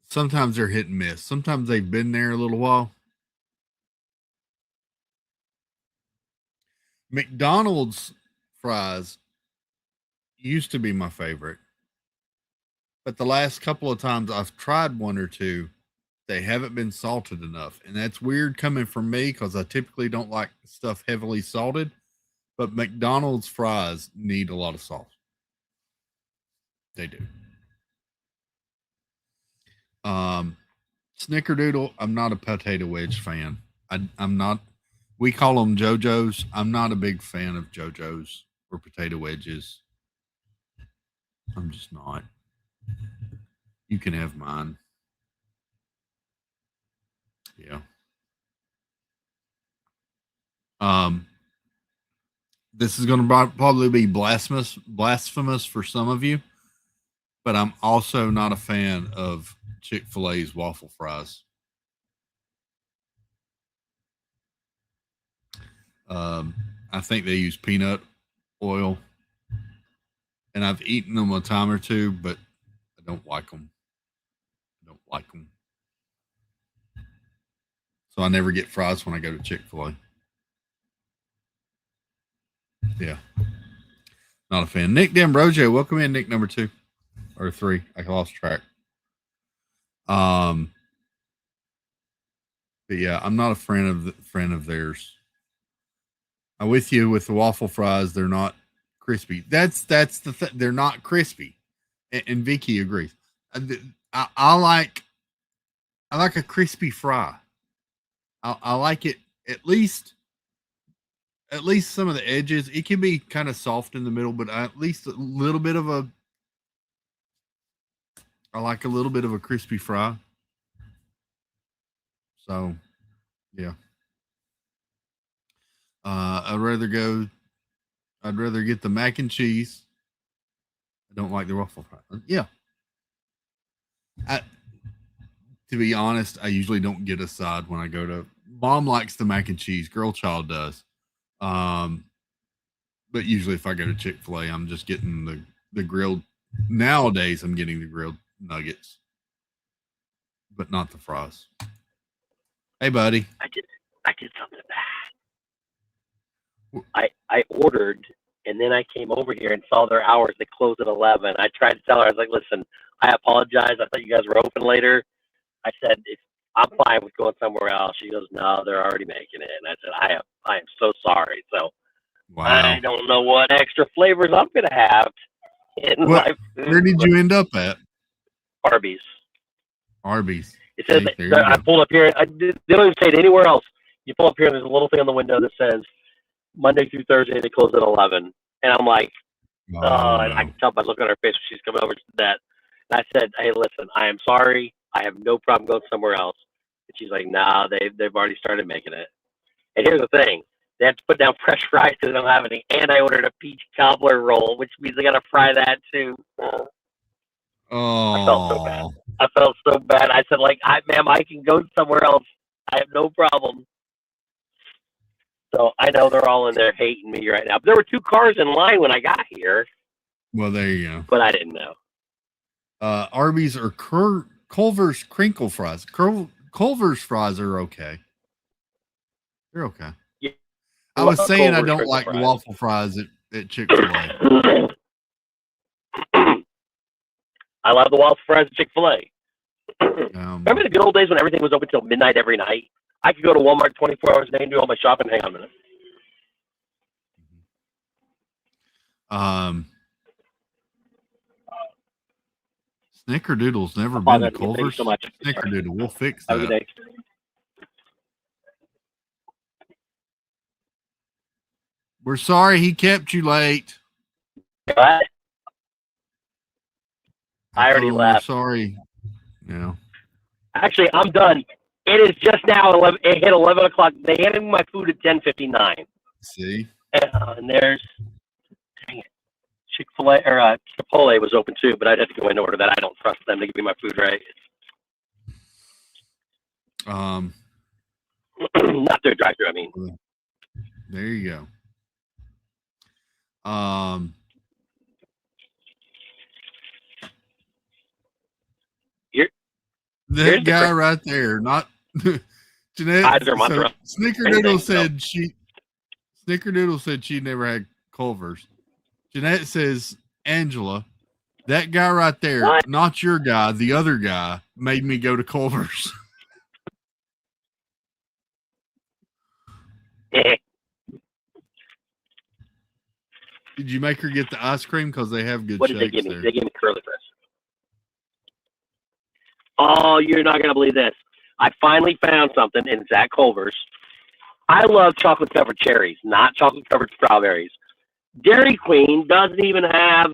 Sometimes they're hit and miss. Sometimes they've been there a little while. McDonald's fries used to be my favorite, but the last couple of times I've tried one or two, they haven't been salted enough. And that's weird coming from me because I typically don't like stuff heavily salted, but McDonald's fries need a lot of salt. They do. Snickerdoodle, I'm not a potato wedge fan. I'm not. We call them JoJo's. I'm not a big fan of JoJo's or potato wedges. I'm just not. You can have mine. Yeah. This is going to probably be blasphemous for some of you, but I'm also not a fan of Chick-fil-A's waffle fries. I think they use peanut oil, and I've eaten them a time or two, but I don't like them. So I never get fries when I go to Chick-fil-A. Yeah. Not a fan. Nick D'Ambrosio, welcome in, Nick number 2 or 3. I lost track. But yeah, I'm not a friend of theirs. I'm with you with the waffle fries. They're not crispy. That's the they're not crispy, and Vicky agrees. I like a crispy fry. I like it at least some of the edges. It can be kind of soft in the middle, but at least a little bit of a. I like a little bit of a crispy fry. So, yeah. I'd rather get the mac and cheese. I don't like the waffle fry. Yeah. To be honest, I usually don't get a side when I go to. Mom likes the mac and cheese. Girl child does. But usually if I go to Chick-fil-A, I'm just getting the grilled. Nowadays, I'm getting the grilled nuggets, but not the fries. Hey, buddy. I did something bad. I ordered, and then I came over here and saw their hours. They closed at 11. I tried to tell her, I was like, listen, I apologize. I thought you guys were open later. I said, I'm fine with going somewhere else. She goes, no, they're already making it. And I said, I am so sorry. So wow. I don't know what extra flavors I'm going to have in my food. Where did you end up at? Arby's. It says, I pulled up here. They don't even say it anywhere else. You pull up here, and there's a little thing on the window that says Monday through Thursday, they close at 11. And I'm like, no. I can tell by looking at her face when she's coming over to that. And I said, hey, listen, I am sorry. I have no problem going somewhere else. And she's like, nah, they've already started making it. And here's the thing. They have to put down fresh fries because they don't have any. And I ordered a peach cobbler roll, which means I got to fry that too. I felt so bad. I said, like, ma'am, I can go somewhere else. I have no problem. So I know they're all in there hating me right now. But there were 2 cars in line when I got here. Well, there you go. But I didn't know. Arby's or Culver's crinkle fries. Culver's fries are okay. They're okay. Yeah. I was saying Culver's I don't like fries. Waffle fries at Chick-fil-A. I love the waffle fries at Chick-fil-A. Remember the good old days when everything was open till midnight every night? I could go to Walmart 24 hours a day and do all my shopping. Hang on a minute. Snickerdoodle's never been to Culver's. So much. Snickerdoodle, we'll fix that. Have a good day. We're sorry he kept you late. What? I already told him left. We're sorry. Yeah. Actually, I'm done. It is just now 11. It hit 11 o'clock. They handed me my food at 10:59. See? And there's Chick-fil-A or Chipotle was open too, but I'd have to go in order that. I don't trust them to give me my food right. Not their drive-thru. I mean, there you go. That guy right there, not Jeanette. So Snickerdoodle said she never had Culver's. Jeanette says, Angela, that guy right there, what? Not your guy, the other guy, made me go to Culver's. Did you make her get the ice cream? Because they have good what shakes did they give me? there. They gave me curly fries. Oh, you're not going to believe this. I finally found something in Zach Culver's. I love chocolate-covered cherries, not chocolate-covered strawberries. Dairy Queen doesn't even have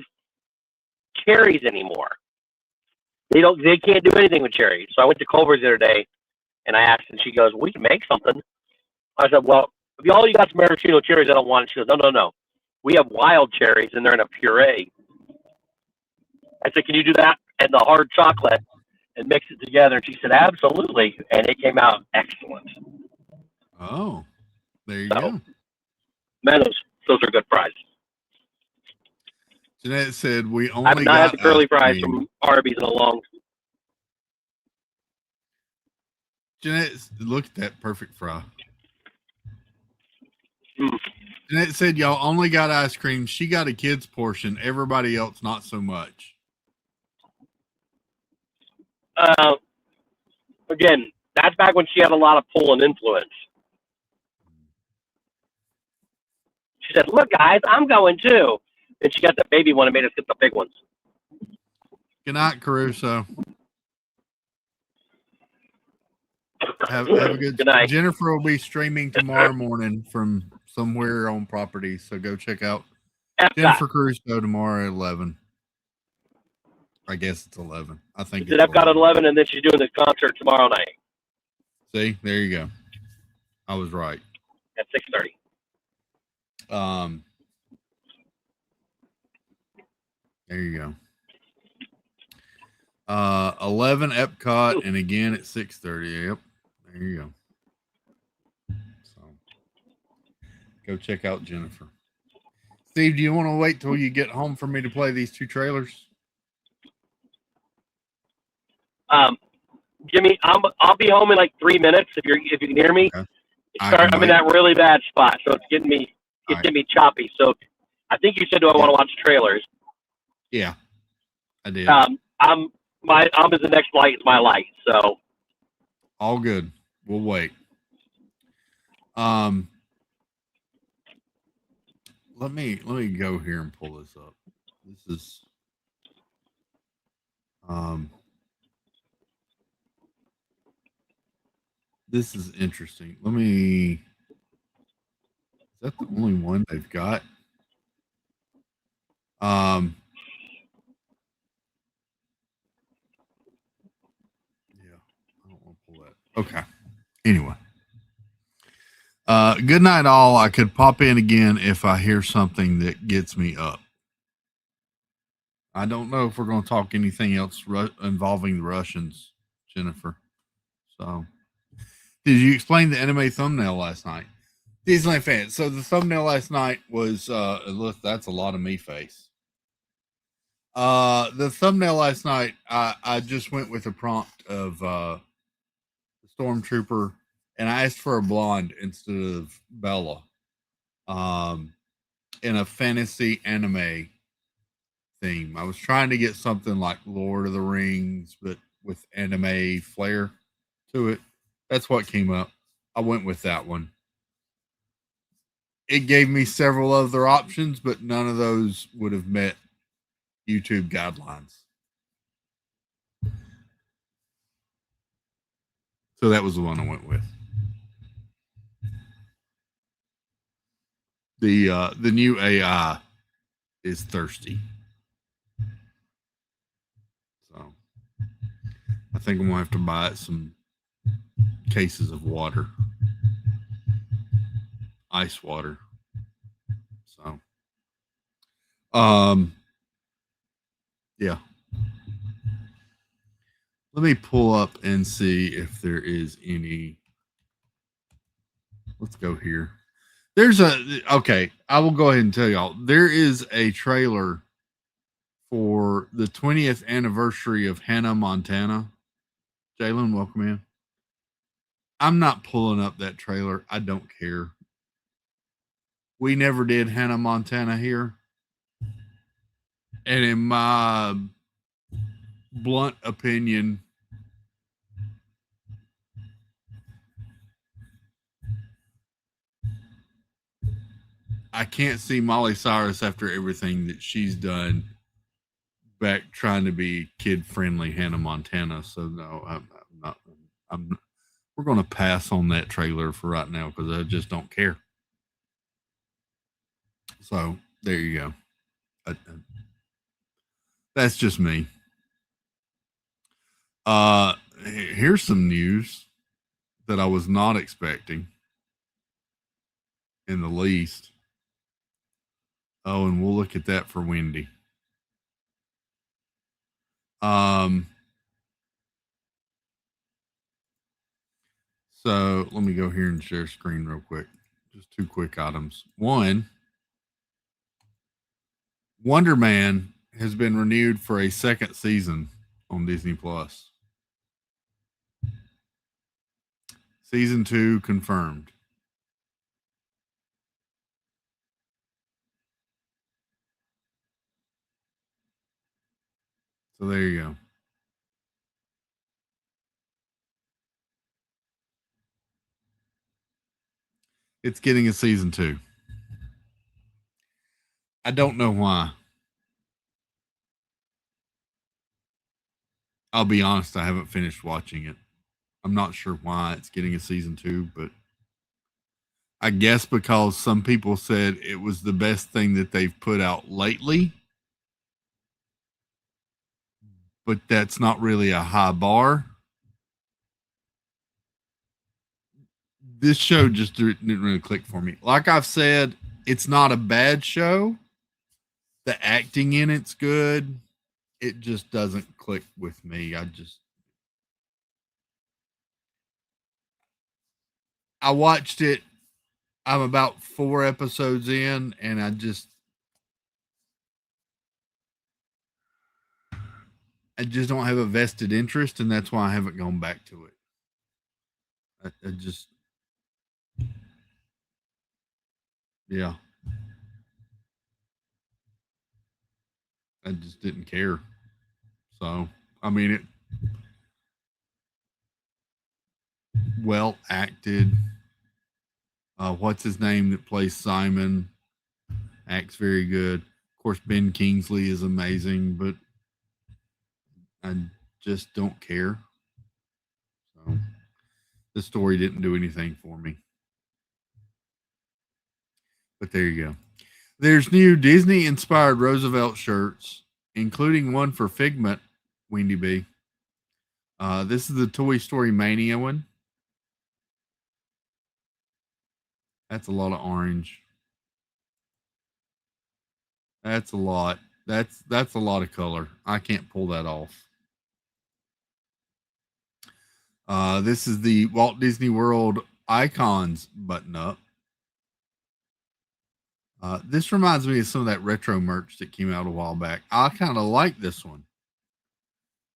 cherries anymore. They can't do anything with cherries. So I went to Culver's the other day, and I asked, and she goes, "We can make something." I said, "Well, if you got some maraschino cherries, I don't want it." She goes, "No. We have wild cherries, and they're in a puree." I said, "Can you do that and the hard chocolate and mix it together?" And she said, "Absolutely," and it came out excellent. Oh, there you go. Man, those are good fries. Jeanette said, "We only I've not had the curly fries from Arby's in a long." Jeanette, look at that perfect fry. Mm. Jeanette said, "Y'all only got ice cream. She got a kid's portion. Everybody else, not so much." Again, that's back when she had a lot of pull and influence. She said, "Look, guys, I'm going too." And she got the baby one and made us get the big ones. Good night, Caruso. Have a good night. Jennifer will be streaming tomorrow morning from somewhere on property, so go check out Jennifer Caruso tomorrow at 11. I guess it's 11. I think it's Epcot at 11, and then she's doing the concert tomorrow night. See, there you go. I was right. At 6:30. There you go. 11 Epcot, and again at 6:30. Yep. There you go. So go check out Jennifer. Steve, do you want to wait till you get home for me to play these two trailers? Jimmy, I'll be home in like 3 minutes if you can hear me. Okay. I'm in that really bad spot, so it's getting me choppy. So I think you said, "Do I want to watch trailers?" Yeah, I did. I'm as the next light is my light. So all good. We'll wait. Let me go here and pull this up. This is interesting. Is that the only one they've got? Yeah, I don't want to pull that. Okay. Anyway. Good night, all. I could pop in again if I hear something that gets me up. I don't know if we're going to talk anything else involving the Russians, Jennifer. So, did you explain the anime thumbnail last night? Disneyland fans. So the thumbnail last night was look, that's a lot of me face. The thumbnail last night, I just went with a prompt of the Stormtrooper, and I asked for a blonde instead of Bella. In a fantasy anime theme. I was trying to get something like Lord of the Rings, but with anime flair to it. That's what came up. I went with that one. It gave me several other options, but none of those would have met YouTube guidelines. So that was the one I went with. the new AI is thirsty. So I think I'm gonna have to buy it some cases of water, ice water. So, yeah. Let me pull up and see if there is any. Let's go here. Okay. I will go ahead and tell y'all there is a trailer for the 20th anniversary of Hannah Montana. Jalen, welcome in. I'm not pulling up that trailer. I don't care. We never did Hannah Montana here. And in my blunt opinion, I can't see Molly Cyrus after everything that she's done back trying to be kid friendly Hannah Montana. So no, I'm not. We're going to pass on that trailer for right now because I just don't care. So there you go. That's just me. Here's some news that I was not expecting in the least. Oh, and we'll look at that for Wendy. So let me go here and share screen real quick. Just two quick items. One, Wonder Man has been renewed for a second season on Disney Plus. Season 2 confirmed. So there you go. It's getting a season 2. I don't know why. I'll be honest, I haven't finished watching it. I'm not sure why it's getting a season 2, but I guess because some people said it was the best thing that they've put out lately. But that's not really a high bar. This show just didn't really click for me. Like I've said, it's not a bad show. The acting in it's good. It just doesn't click with me. I watched it. I'm about 4 episodes in, and I just don't have a vested interest, and that's why I haven't gone back to it. I just, yeah. I just didn't care. So, I mean, it well acted. What's his name that plays Simon? Acts very good. Of course, Ben Kingsley is amazing, but I just don't care. So, the story didn't do anything for me. But there you go. There's new Disney inspired Roosevelt shirts, including one for Figment, Wendy B. This is the Toy Story Mania one. That's a lot of orange. That's a lot. That's a lot of color. I can't pull that off. This is the Walt Disney World Icons button up. This reminds me of some of that retro merch that came out a while back. I kind of like this one.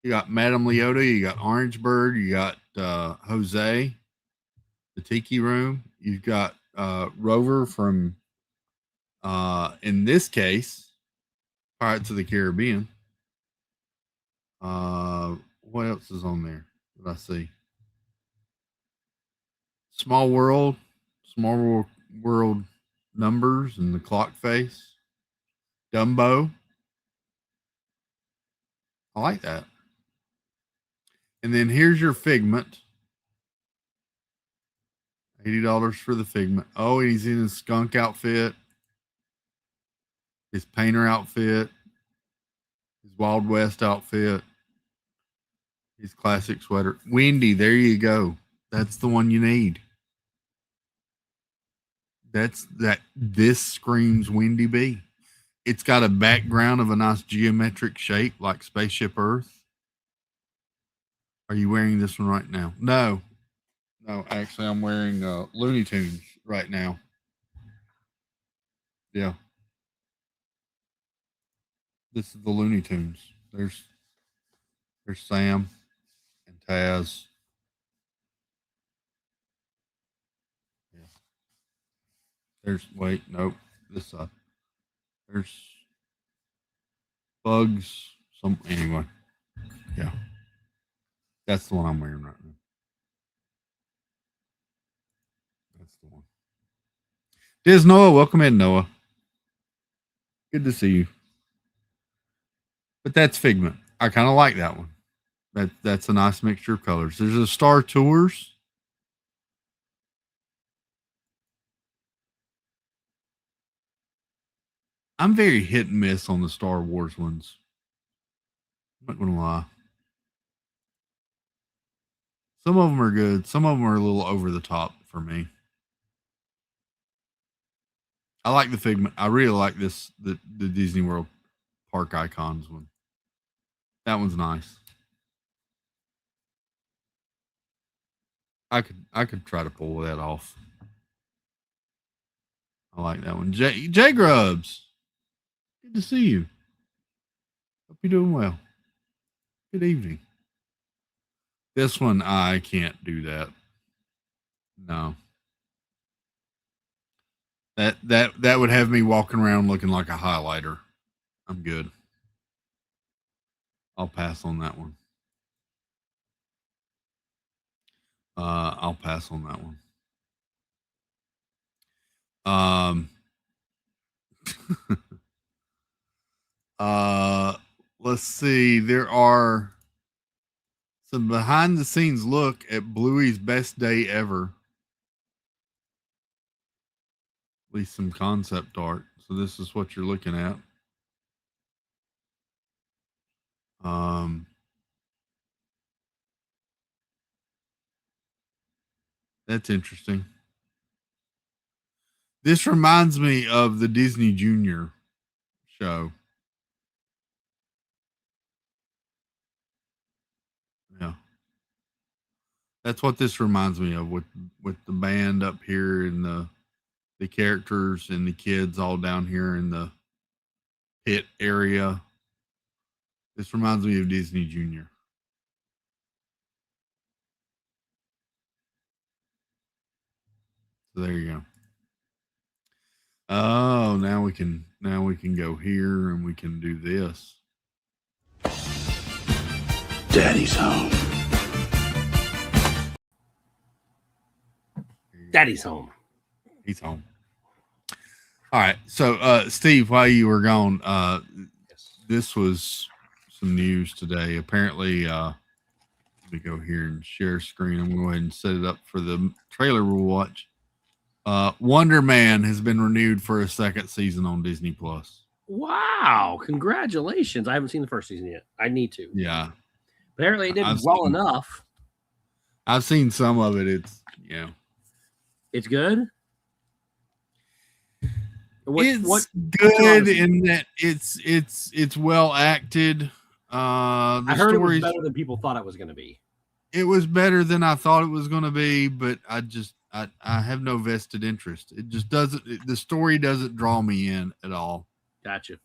You got Madame Leota, you got Orange Bird, you got Jose, the Tiki Room. You've got Rover from, in this case, Pirates of the Caribbean. What else is on there? What I see? Small World numbers and the clock face. Dumbo. I like that. And then here's your Figment. $80 for the Figment. Oh, he's in a skunk outfit. his painter outfit, his Wild West outfit, his classic sweater. Windy, there you go. That's the one you need. This screams Windy B. It's got a background of a nice geometric shape like Spaceship Earth. Are you wearing this one right now? No, actually, I'm wearing Looney Tunes right now. Yeah, this is the Looney Tunes. There's Sam and Taz. Yeah. Nope. This there's Bugs. Anyway. Yeah. That's the one I'm wearing right now. That's the one. Diz Noah, welcome in, Noah. Good to see you. But that's Figment. I kind of like that one. That's a nice mixture of colors. There's a Star Tours. I'm very hit and miss on the Star Wars ones. I'm not gonna lie. Some of them are good. Some of them are a little over the top for me. I like the Figment. I really like the Disney World Park Icons one. That one's nice. I could try to pull that off. I like that one. J Grubs. Good to see you. Hope you're doing well. Good evening. This one, I can't do that. No. That would have me walking around looking like a highlighter. I'm good. I'll pass on that one. I'll pass on that one. Let's see. There are some behind the scenes look at Bluey's best day ever. At least some concept art. So this is what you're looking at. That's interesting. This reminds me of the Disney Junior show. Yeah. That's what this reminds me of with the band up here and the characters and the kids all down here in the pit area. This reminds me of Disney Junior. So there you go. Oh, now we can go here and we can do this. Daddy's home. Daddy's home. He's home. All right. So Steve, while you were gone, this was some news today. Apparently, let me go here and share screen. I'm going to go ahead and set it up for the trailer we'll watch. Wonder Man has been renewed for a second season on Disney Plus. Wow. Congratulations. I haven't seen the first season yet. I need to. Yeah. Apparently it did enough. I've seen some of it. It's good. It's good in that it's well acted. I heard it was better than people thought it was going to be. It was better than I thought it was going to be, but I have no vested interest. It just doesn't. The story doesn't draw me in at all. Gotcha.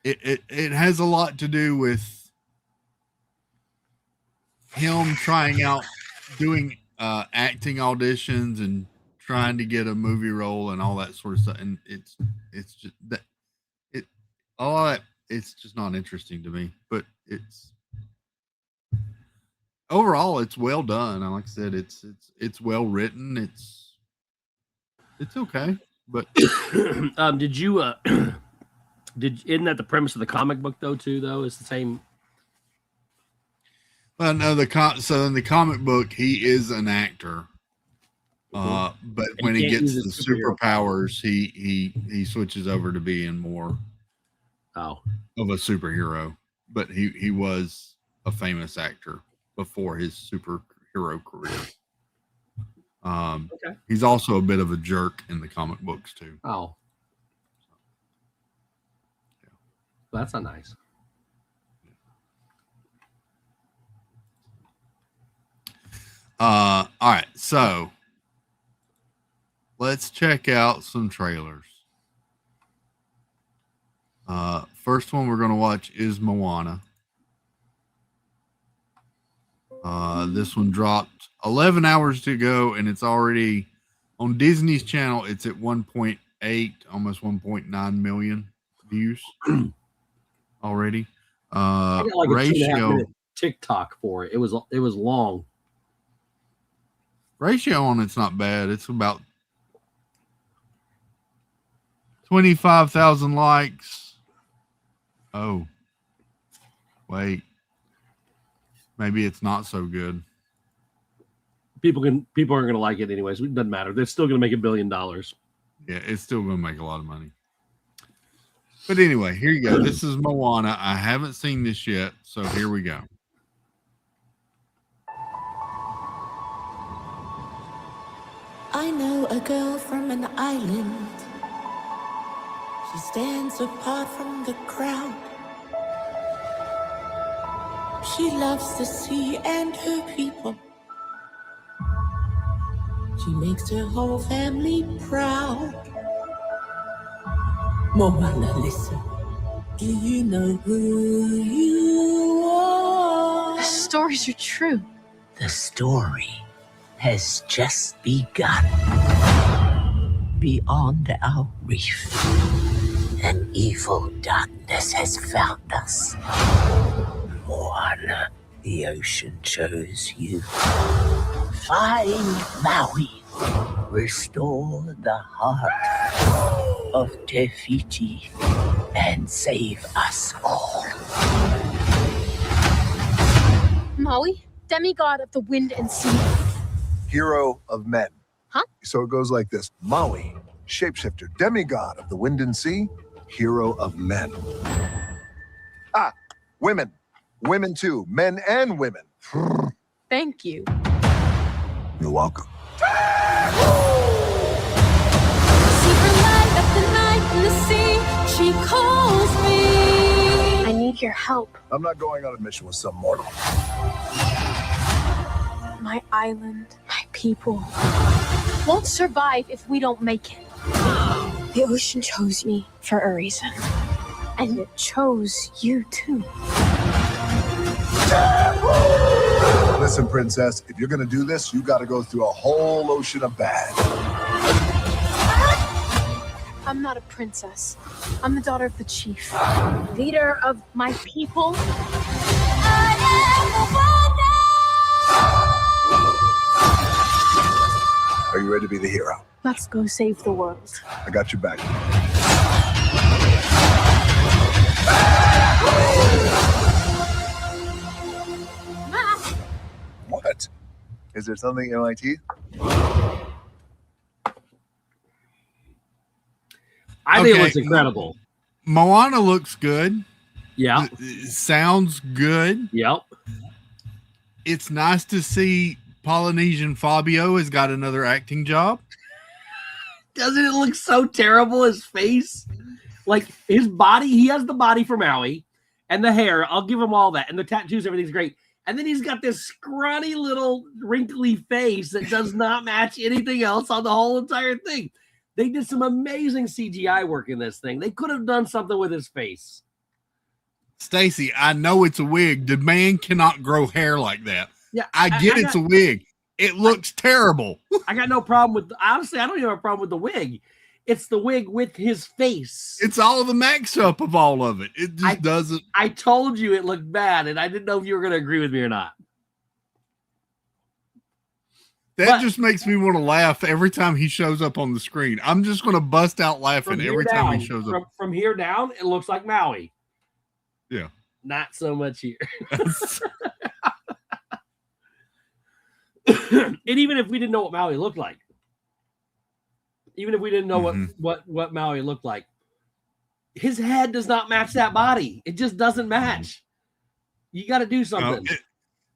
It has a lot to do with him trying out, doing acting auditions and trying to get a movie role and all that sort of stuff. And it's just that all that it's just not interesting to me. But it's overall it's well done. And like I said, it's well written. It's okay. But did you isn't that the premise of the comic book though too though? It's the same. Well, no, so in the comic book he is an actor. But when he gets the superpowers, he switches over to being more Oh, of a superhero, but he was a famous actor before his superhero career. okay. He's also a bit of a jerk in the comic books too. Oh, Yeah. well, that's not nice. All right, so let's check out some trailers. First one we're going to watch is Moana. This one dropped 11 hours to go, and it's already on Disney's channel. It's at 1.8, almost 1.9 million views already. I got like a 2.5 Ratio minute TikTok for it. It was long. ratio on it's not bad. It's about 25,000 likes. Oh, wait. Maybe it's not so good. People aren't going to like it anyways. It doesn't matter. They're still going to make $1 billion. Yeah, it's still going to make a lot of money. But anyway, here you go. This is Moana. I haven't seen this yet, so here we go. I know a girl from an island. She stands apart from the crowd. She loves the sea and her people. She makes her whole family proud. Moana, listen. Do you know who you are? The stories are true. The story has just begun. Beyond our reef, an evil darkness has found us. Moana, the ocean chose you. Find Maui. Restore the heart of Te Fiti and save us all. Maui, demigod of the wind and sea. Hero of men. Huh? So it goes like this. Maui, shapeshifter, demigod of the wind and sea, hero of men. Ah, women. Women too. Men and women. Thank you. You're welcome. See her light up the night in the sea. She calls me. I need your help. I'm not going on a mission with some mortal. My island, my people won't survive if we don't make it. The ocean chose me for a reason. And it chose you too. Listen, princess, if you're gonna do this, you gotta go through a whole ocean of bad. I'm not a princess. I'm the daughter of the chief, leader of my people. I am Are you ready to be the hero? Let's go save the world. I got your back. What? Is there something in my teeth? I think it looks incredible. Moana looks good. Yeah. It sounds good. Yep. It's nice to see Polynesian Fabio has got another acting job. Doesn't it look so terrible, his face? Like, his body, he has the body for Maui, and the hair, I'll give him all that, and the tattoos, everything's great. And then he's got this scrawny little wrinkly face that does not match anything else on the whole entire thing. They did some amazing CGI work in this thing. They could have done something with his face. Stacy, I know it's a wig. The man cannot grow hair like that. Yeah, I get it's a wig. It looks terrible. I got no problem with, honestly, I don't even have a problem with the wig. It's the wig with his face. It's all the max up of all of it. It just doesn't. I told you it looked bad, and I didn't know if you were going to agree with me or not. That just makes me want to laugh every time he shows up on the screen. I'm just going to bust out laughing every time he shows up. From here down, it looks like Maui. Yeah. Not so much here. And even if we didn't know what Maui looked like, even if we didn't know what Maui looked like, his head does not match that body. It just doesn't match. You got to do something.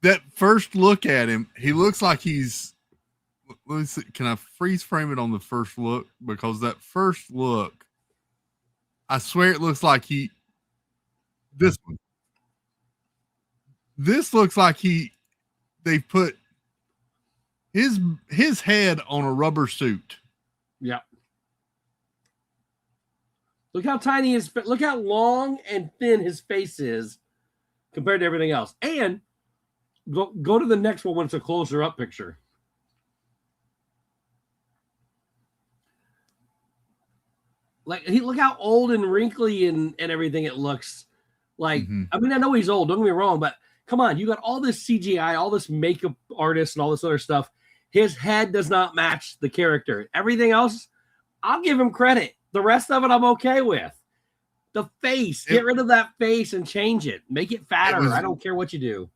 That first look at him, he looks like he's. Let me see, can I freeze frame it on the first look? Because that first look, I swear it looks like this one. This looks like they put his head on a rubber suit. Yep. Look how tiny look how long and thin his face is compared to everything else. And go to the next one when it's a closer up picture. Like look how old and wrinkly and everything it looks like. I mean, I know he's old, don't get me wrong, but come on, you got all this CGI, all this makeup artists and all this other stuff. His head does not match the character. Everything else, I'll give him credit. The rest of it, I'm okay with. The face, get rid of that face and change it. Make it fatter. I don't care what you do.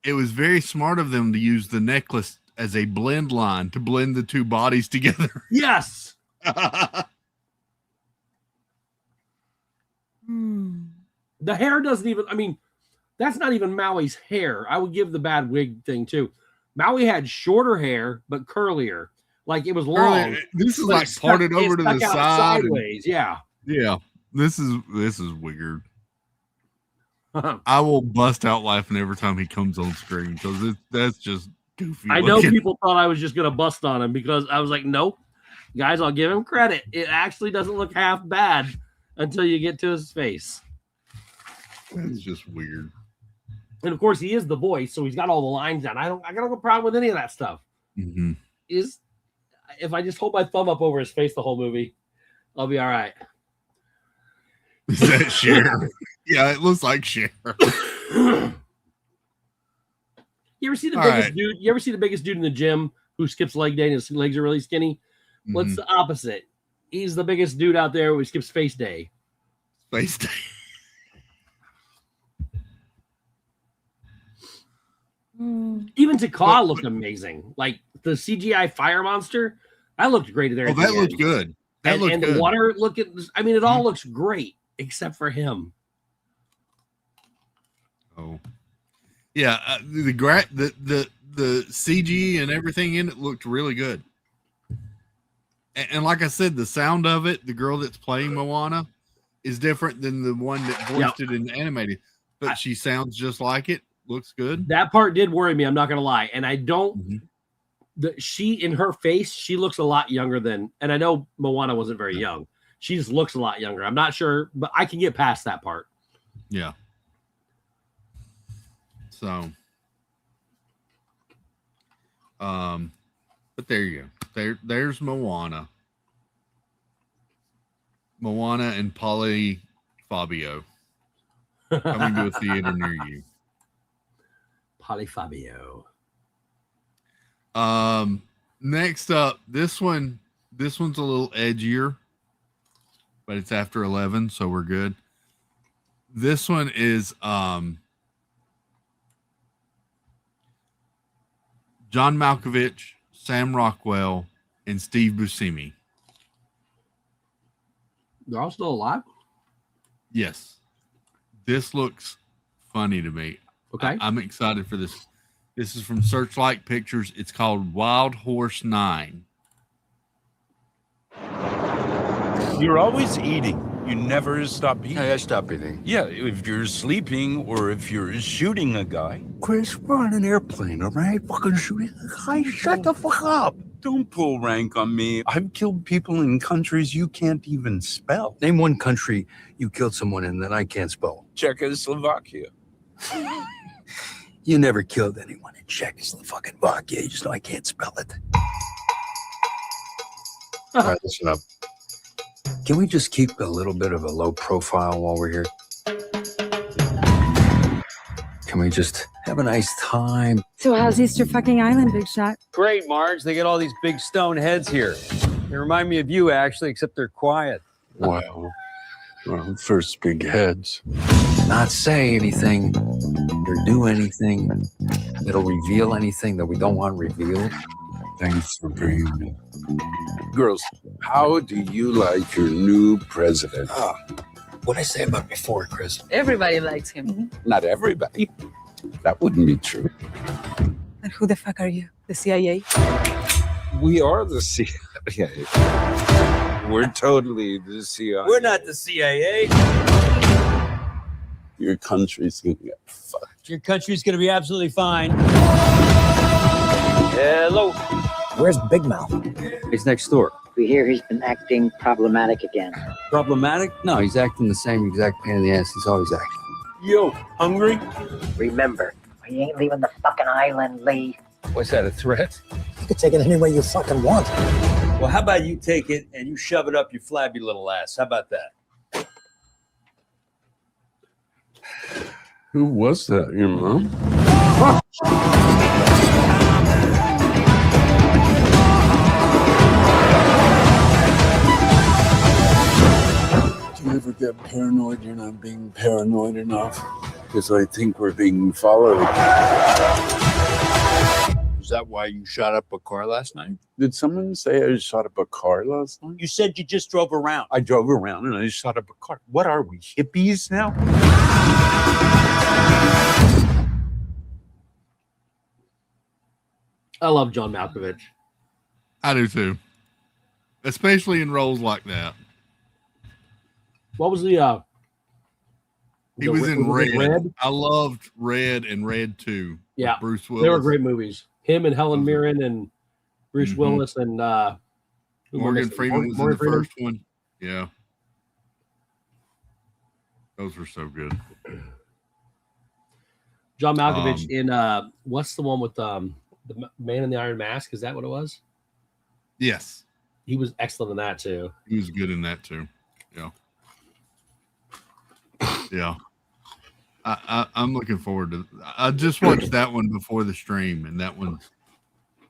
It was very smart of them to use the necklace as a blend line to blend the two bodies together. Yes. The hair doesn't even, I mean, that's not even Maui's hair. I would give the bad wig thing too. Maui had shorter hair, but curlier. Like it was long. This is like parted over to the side. Sideways, yeah. Yeah. This is weird. I will bust out laughing every time he comes on screen because that's just goofy. I know people thought I was just going to bust on him because I was like, nope. Guys, I'll give him credit. It actually doesn't look half bad until you get to his face. That's just weird. And of course, he is the voice, so he's got all the lines down. I got no problem with any of that stuff. If I just hold my thumb up over his face the whole movie, I'll be all right. Is that Cher? Yeah, it looks like Cher. You ever see the biggest dude? You ever see the biggest dude in the gym who skips leg day and his legs are really skinny? What's the opposite? He's the biggest dude out there who skips face day. Face day. Even Taka looked amazing. Like the CGI fire monster, that looked great there. Oh, that looked good. That looked good. The water it all looks great except for him. Oh, yeah. The CG and everything in it looked really good. And like I said, the sound of it, the girl that's playing Moana, is different than the one that voiced it in animated. But she sounds just like it. Looks good. That part did worry me. I'm not gonna lie, and I don't. She in her face, she looks a lot younger than. And I know Moana wasn't very young. She just looks a lot younger. I'm not sure, but I can get past that part. Yeah. So, but there you go. There's Moana. Moana and Polly Fabio coming to a theater near you. Polly Fabio. Next up, this one's a little edgier, but it's after 11, so we're good. This one is John Malkovich, Sam Rockwell, and Steve Buscemi. They're all still alive? Yes. This looks funny to me. Okay. I'm excited for this. This is from Searchlight Pictures. It's called Wild Horse 9. You're always eating. You never stop eating. I stop eating. Yeah, if you're sleeping or if you're shooting a guy. Chris, we're on an airplane, all right? Fucking shooting a guy. Shut the fuck up. Don't pull rank on me. I've killed people in countries you can't even spell. Name one country you killed someone in that I can't spell. Czechoslovakia. You never killed anyone in Czechoslovakia. You just know I can't spell it. All right, listen up. Can we just keep a little bit of a low profile while we're here? Can we just have a nice time? So how's Easter fucking Island, Big Shot? Great, Marge. They get all these big stone heads here. They remind me of you, actually, except they're quiet. Wow. Well, first big heads. Not say anything or do anything that'll reveal anything that we don't want revealed. Thanks for bringing me. Girls, how do you like your new president? What I say about before, Chris? Everybody likes him. Not everybody. That wouldn't be true. And who the fuck are you? The CIA? We are the CIA. We're totally the CIA. We're not the CIA. Your country's gonna get fucked. Your country's going to be absolutely fine. Hello. Where's Big Mouth? He's next door. We hear he's been acting problematic again. Problematic? No, he's acting the same exact pain in the ass he's always acting. Yo, hungry? Remember, he ain't leaving the fucking island, Lee. What's that, a threat? You can take it any way you fucking want. Well, how about you take it and you shove it up your flabby little ass? How about that? Who was that? Your mom? Do you ever get paranoid you're not being paranoid enough? Because I think we're being followed. Is that why you shot up a car last night? Did someone say I shot up a car last night? You said you just drove around. I drove around and I shot up a car. What are we, hippies now? I love John Malkovich. I do too, especially in roles like that. What was the? He was in Red. Red. I loved Red and Red 2. Yeah, Bruce Willis. They were great movies. Him and Helen Mirren and Bruce Willis and Morgan Freeman was in the first one. Yeah, those were so good. John Malkovich in what's the one with the Man in the Iron Mask? Is that what it was? Yes, he was excellent in that too. He was good in that too. Yeah, yeah. I'm looking forward to. I just watched that one before the stream, and that one's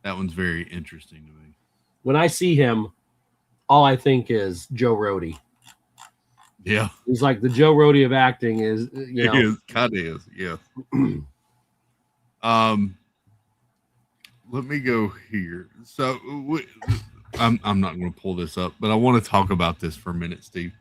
very interesting to me. When I see him, all I think is Joe Rohde. Yeah, he's like the Joe Rohde of acting. Is you know, he is, kind of is. Yeah. Let me go here. So I'm not going to pull this up, but I want to talk about this for a minute, Steve.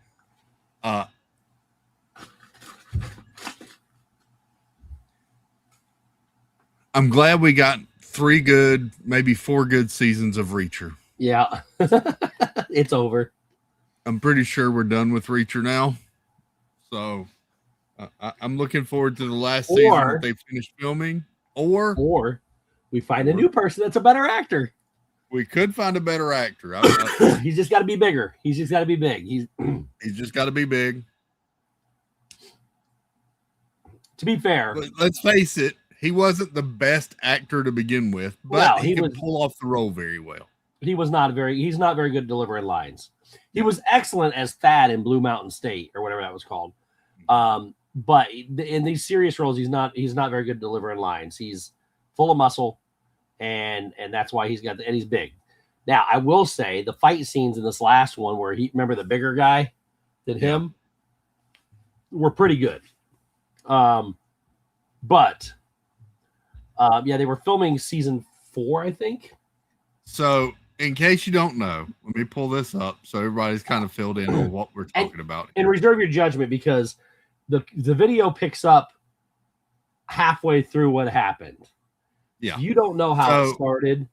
I'm glad we got 3 good, maybe 4 good seasons of Reacher. Yeah, it's over. I'm pretty sure we're done with Reacher now. So I'm looking forward to the last season that they finished filming. Or we find a new person that's a better actor. We could find a better actor. He's just got to be bigger. He's just got to be big. He's just got to be big. To be fair, let's face it. He wasn't the best actor to begin with, but he could pull off the role very well. He's not very good at delivering lines. He was excellent as Thad in Blue Mountain State or whatever that was called. But in these serious roles, he's not very good at delivering lines. He's full of muscle, and that's why and he's big. Now, I will say the fight scenes in this last one where remember the bigger guy than him were pretty good. But they were filming season 4, I think. So, in case you don't know, let me pull this up so everybody's kind of filled in on what we're talking about. And reserve your judgment because the video picks up halfway through what happened. Yeah. You don't know how it started.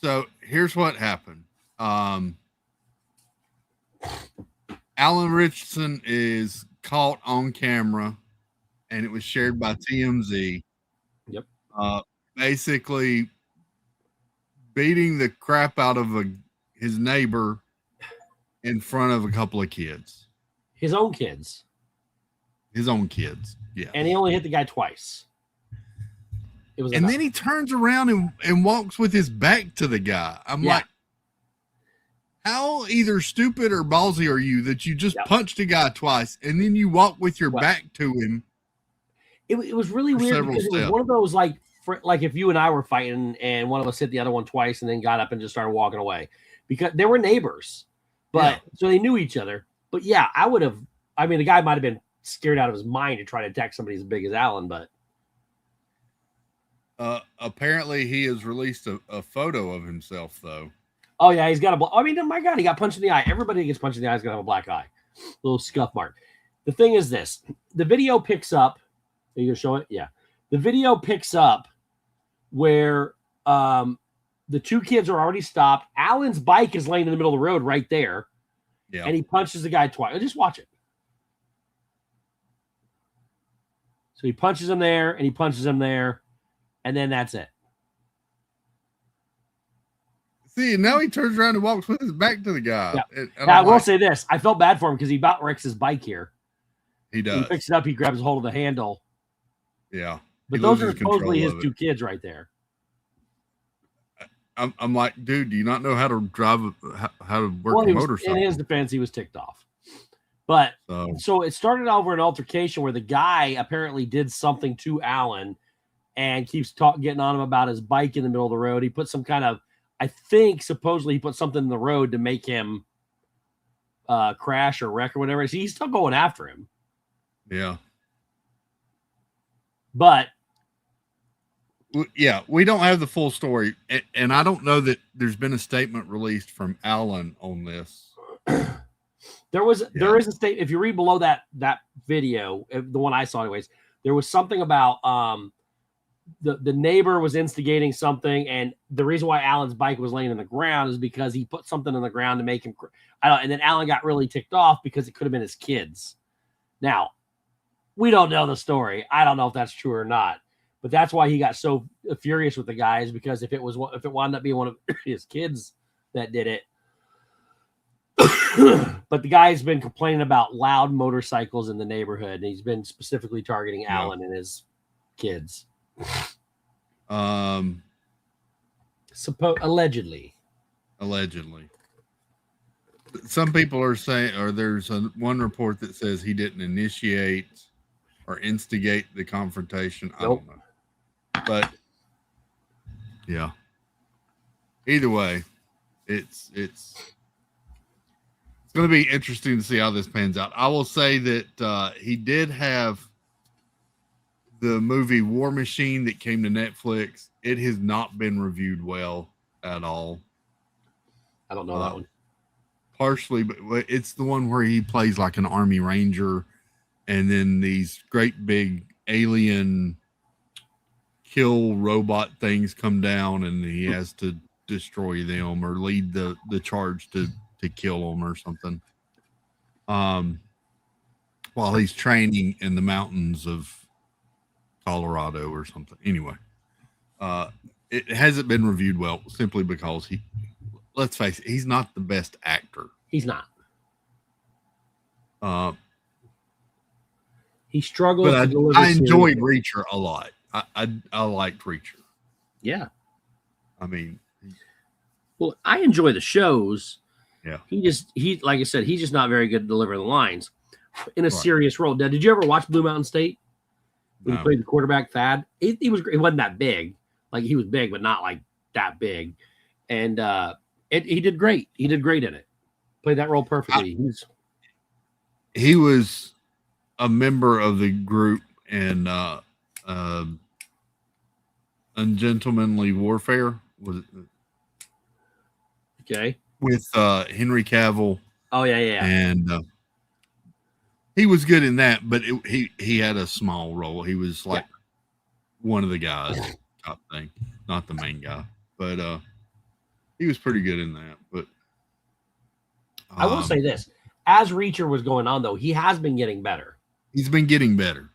So, here's what happened. Alan Richardson is caught on camera, and it was shared by TMZ. Yep. Basically beating the crap out of his neighbor in front of a couple of kids. His own kids. Yeah. And he only hit the guy twice. Then he turns around and walks with his back to the guy. I'm like, how either stupid or ballsy are you that you just punched a guy twice and then you walk with your back to him? It was really weird because it was one of those like if you and I were fighting and one of us hit the other one twice and then got up and just started walking away because they were neighbors, so they knew each other. But yeah, I would have. I mean, the guy might have been scared out of his mind to try to attack somebody as big as Alan, but apparently he has released a photo of himself though. Oh yeah, he's got I mean, my God, he got punched in the eye. Everybody that gets punched in the eye is gonna have a black eye. little scuff mark. The thing is this: the video picks up. Are you gonna show it? Yeah. The video picks up where the two kids are already stopped. Alan's bike is laying in the middle of the road right there. Yeah. And he punches the guy twice. Just watch it. So he punches him there, and he punches him there, and then that's it. See, and now he turns around and walks with his back to the guy. Yeah. And Now, I I'm will like, say this. I felt bad for him because he about wrecks his bike here. he does. He picks it up. He grabs hold of the handle. Yeah. But He those are loses control supposedly his of it. two kids right there. I'm like, dude, do you not know how to drive, how to work Well, a in motorcycle? his defense, he was ticked off. But so it started over an altercation where the guy apparently did something to Alan and keeps getting on him about his bike in the middle of the road. He put some kind of, I think, supposedly he put something in the road to make him crash or wreck or whatever. So he's still going after him. Yeah. But yeah, we don't have the full story, and I don't know that there's been a statement released from Alan on this. there is a state. If you read below that video, the one I saw anyways, there was something about the neighbor was instigating something, and the reason why Alan's bike was laying in the ground is because he put something in the ground to make him. And then Alan got really ticked off because it could have been his kids. Now, we don't know the story. I don't know if that's true or not. But that's why he got so furious with the guys, because if it wound up being one of his kids that did it. But the guy's been complaining about loud motorcycles in the neighborhood, and he's been specifically targeting Alan and his kids. Allegedly. Some people are saying, or there's one report that says he didn't initiate or instigate the confrontation. I don't know. But yeah, either way, it's going to be interesting to see how this pans out. I will say that he did have the movie War Machine that came to Netflix. It has not been reviewed well at all. I don't know that one. Partially, but it's the one where he plays like an army ranger, and then these great big alien kill robot things come down, and he has to destroy them or lead the charge to kill them or something. While he's training in the mountains of Colorado or something. Anyway, it hasn't been reviewed well simply because let's face it, he's not the best actor. He's not. He struggles. But I enjoyed Reacher a lot. I liked Reacher. Yeah. I mean, well, I enjoy the shows. Yeah. He like I said, he's just not very good at delivering the lines in a serious role. Now, did you ever watch Blue Mountain State? When he played the quarterback, Thad? He was great. He wasn't that big. Like, he was big, but not like that big. And he did great. He did great in it. Played that role perfectly. He was a member of the group in Ungentlemanly Warfare. Was it? Okay. With Henry Cavill. Oh, yeah. And he was good in that, but he had a small role. He was like one of the guys type thing, not the main guy. But he was pretty good in that. But I will say this. As Reacher was going on, though, he has been getting better. He's been getting better.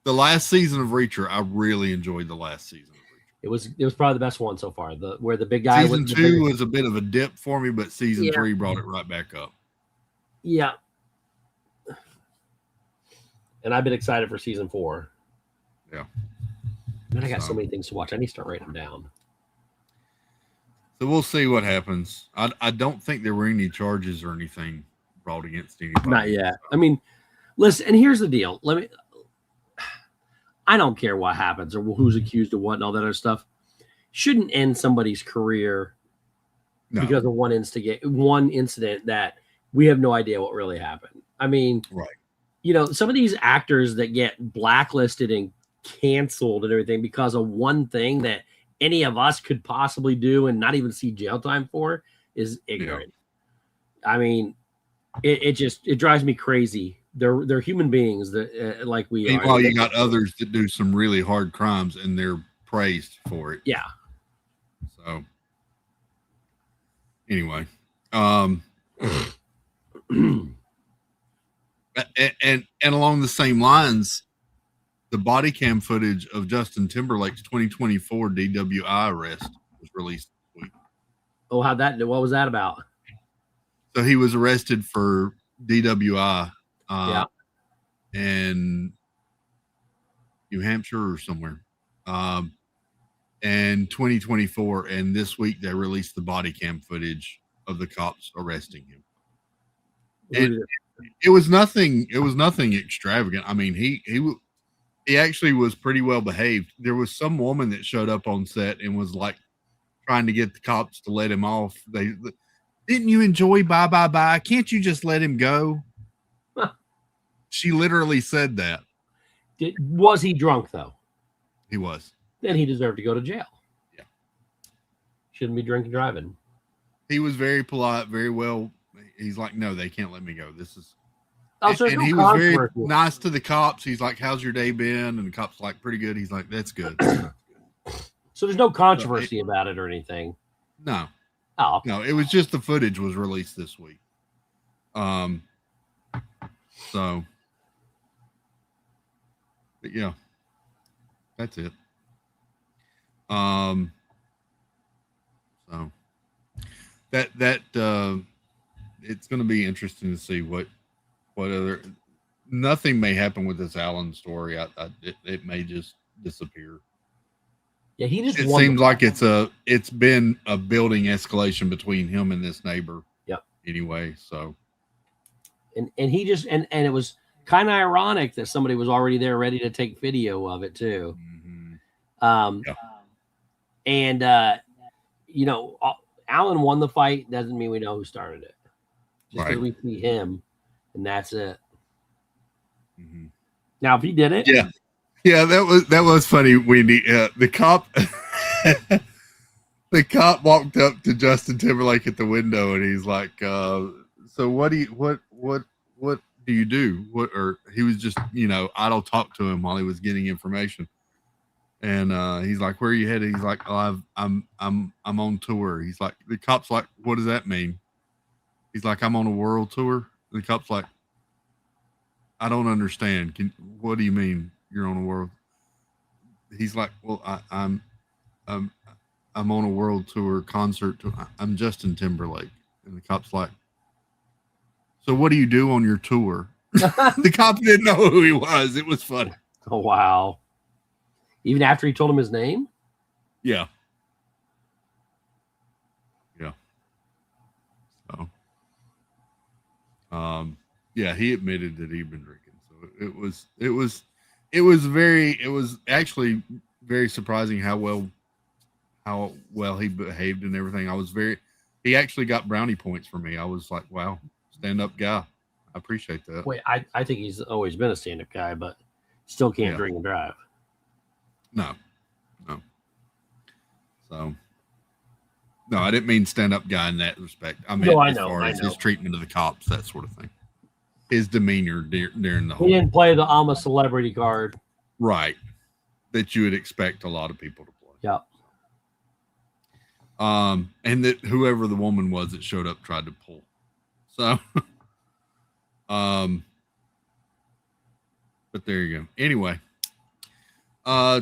The last season of Reacher, I really enjoyed the last season. It was probably the best one so far. Where the big guy season 2 was a bit of a dip for me, but season 3 brought it right back up. Yeah. And I've been excited for season 4. Yeah. Man, I got so many things to watch. I need to start writing them down. So we'll see what happens. I don't think there were any charges or anything brought against anybody. Not yet. I mean, listen, and here's the deal. I don't care what happens or who's accused of what and all that other stuff. Shouldn't end somebody's career because of one incident that we have no idea what really happened. I mean, right. Some of these actors that get blacklisted and canceled and everything because of one thing that any of us could possibly do and not even see jail time for is ignorant. Yeah. I mean, it drives me crazy. They're human beings that like we are. Meanwhile, you got others that do some really hard crimes and they're praised for it. Yeah. So anyway, and along the same lines, the body cam footage of Justin Timberlake's 2024 DWI arrest was released this week. Oh, what was that about? So he was arrested for DWI in New Hampshire or somewhere. And 2024, and this week they released the body cam footage of the cops arresting him. And it was nothing extravagant. I mean, he actually was pretty well behaved. There was some woman that showed up on set and was like trying to get the cops to let him off. Didn't you enjoy bye bye bye? Can't you just let him go? She literally said that. Was he drunk though? He was. Then he deserved to go to jail. Yeah. Shouldn't be drinking driving. He was very polite, very well. He's like, no, they can't let me go. This is. So and he was very nice to the cops. He's like, how's your day been? And the cops like, pretty good. He's like, that's good. So there's no controversy about it or anything. No. Oh. No, it was just the footage was released this week. So. But yeah. That's it. So that it's going to be interesting to see what other nothing may happen with this Allen story. It may just disappear. Yeah, it seems like it's been a building escalation between him and this neighbor. Yep. Anyway, so and he just and it was kind of ironic that somebody was already there ready to take video of it too. And Allen won the fight doesn't mean we know who started it. Just because we see him, and that's it. Now, if he did it, yeah, that was funny. Wendy, the cop, the cop walked up to Justin Timberlake at the window, and he's like, "So what do you do? Or he was just idle talk to him while he was getting information." And he's like, "Where are you headed?" He's like, "Oh, I'm on tour." He's like, the cop's like, "What does that mean?" He's like, "I'm on a world tour." The cop's like, "I don't understand. What do you mean you're on a world?" He's like, "Well, I'm on a world tour concert. I'm Justin Timberlake." And the cop's like, "So what do you do on your tour?" The cop didn't know who he was. It was funny. Oh wow. Even after he told him his name? Yeah. Yeah. So, yeah, he admitted that he'd been drinking. So it was actually very surprising how well he behaved and everything. He actually got brownie points for me. I was like, wow, stand-up guy. I appreciate that. Wait, I think he's always been a stand-up guy, but still can't drink and drive. No. So, no, I didn't mean stand-up guy in that respect. I mean, as far as his treatment of the cops, that sort of thing. His demeanor during the whole. He didn't play the I'm a celebrity card. Right. That you would expect a lot of people to play. Yep. And that whoever the woman was that showed up tried to pull. So, but there you go. Anyway.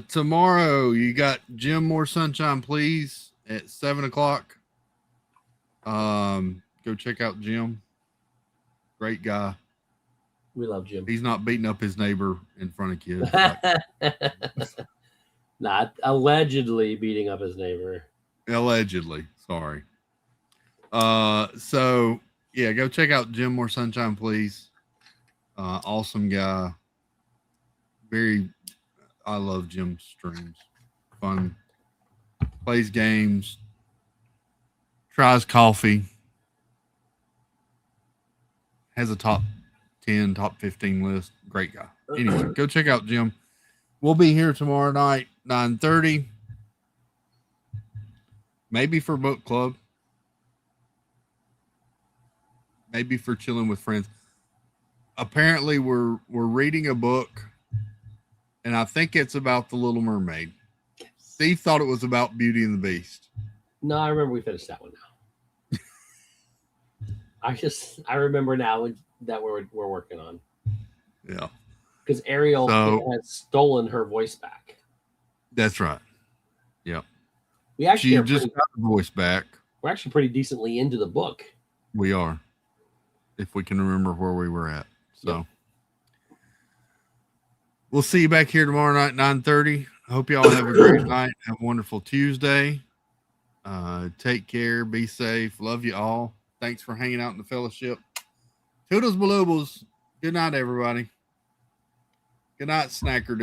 Tomorrow you got Jim More Sunshine Please at 7:00. Go check out Jim. Great guy. We love Jim. He's not beating up his neighbor in front of kids. Not allegedly beating up his neighbor. Allegedly. Sorry. So yeah, go check out Jim More Sunshine Please. Awesome guy. I love Jim's streams. Fun. Plays games. Tries coffee. Has a top 10, top 15 list. Great guy. Anyway, go check out Jim. We'll be here tomorrow night, 9:30. Maybe for book club. maybe for chilling with friends. Apparently, we're reading a book, and I think it's about the Little Mermaid. Steve thought it was about Beauty and the Beast. No, I remember we finished that one now. I remember now that we're working on. Yeah. Because Ariel has stolen her voice back. That's right. Yeah. We actually just got the voice back. We're actually pretty decently into the book. We are. If we can remember where we were at. So yep. We'll see you back here tomorrow night, 9:30. I hope y'all have a great night. Have a wonderful Tuesday. Take care. Be safe. Love you all. Thanks for hanging out in the fellowship. Toodles Baloobles. Good night, everybody. Good night, Snacker Dude.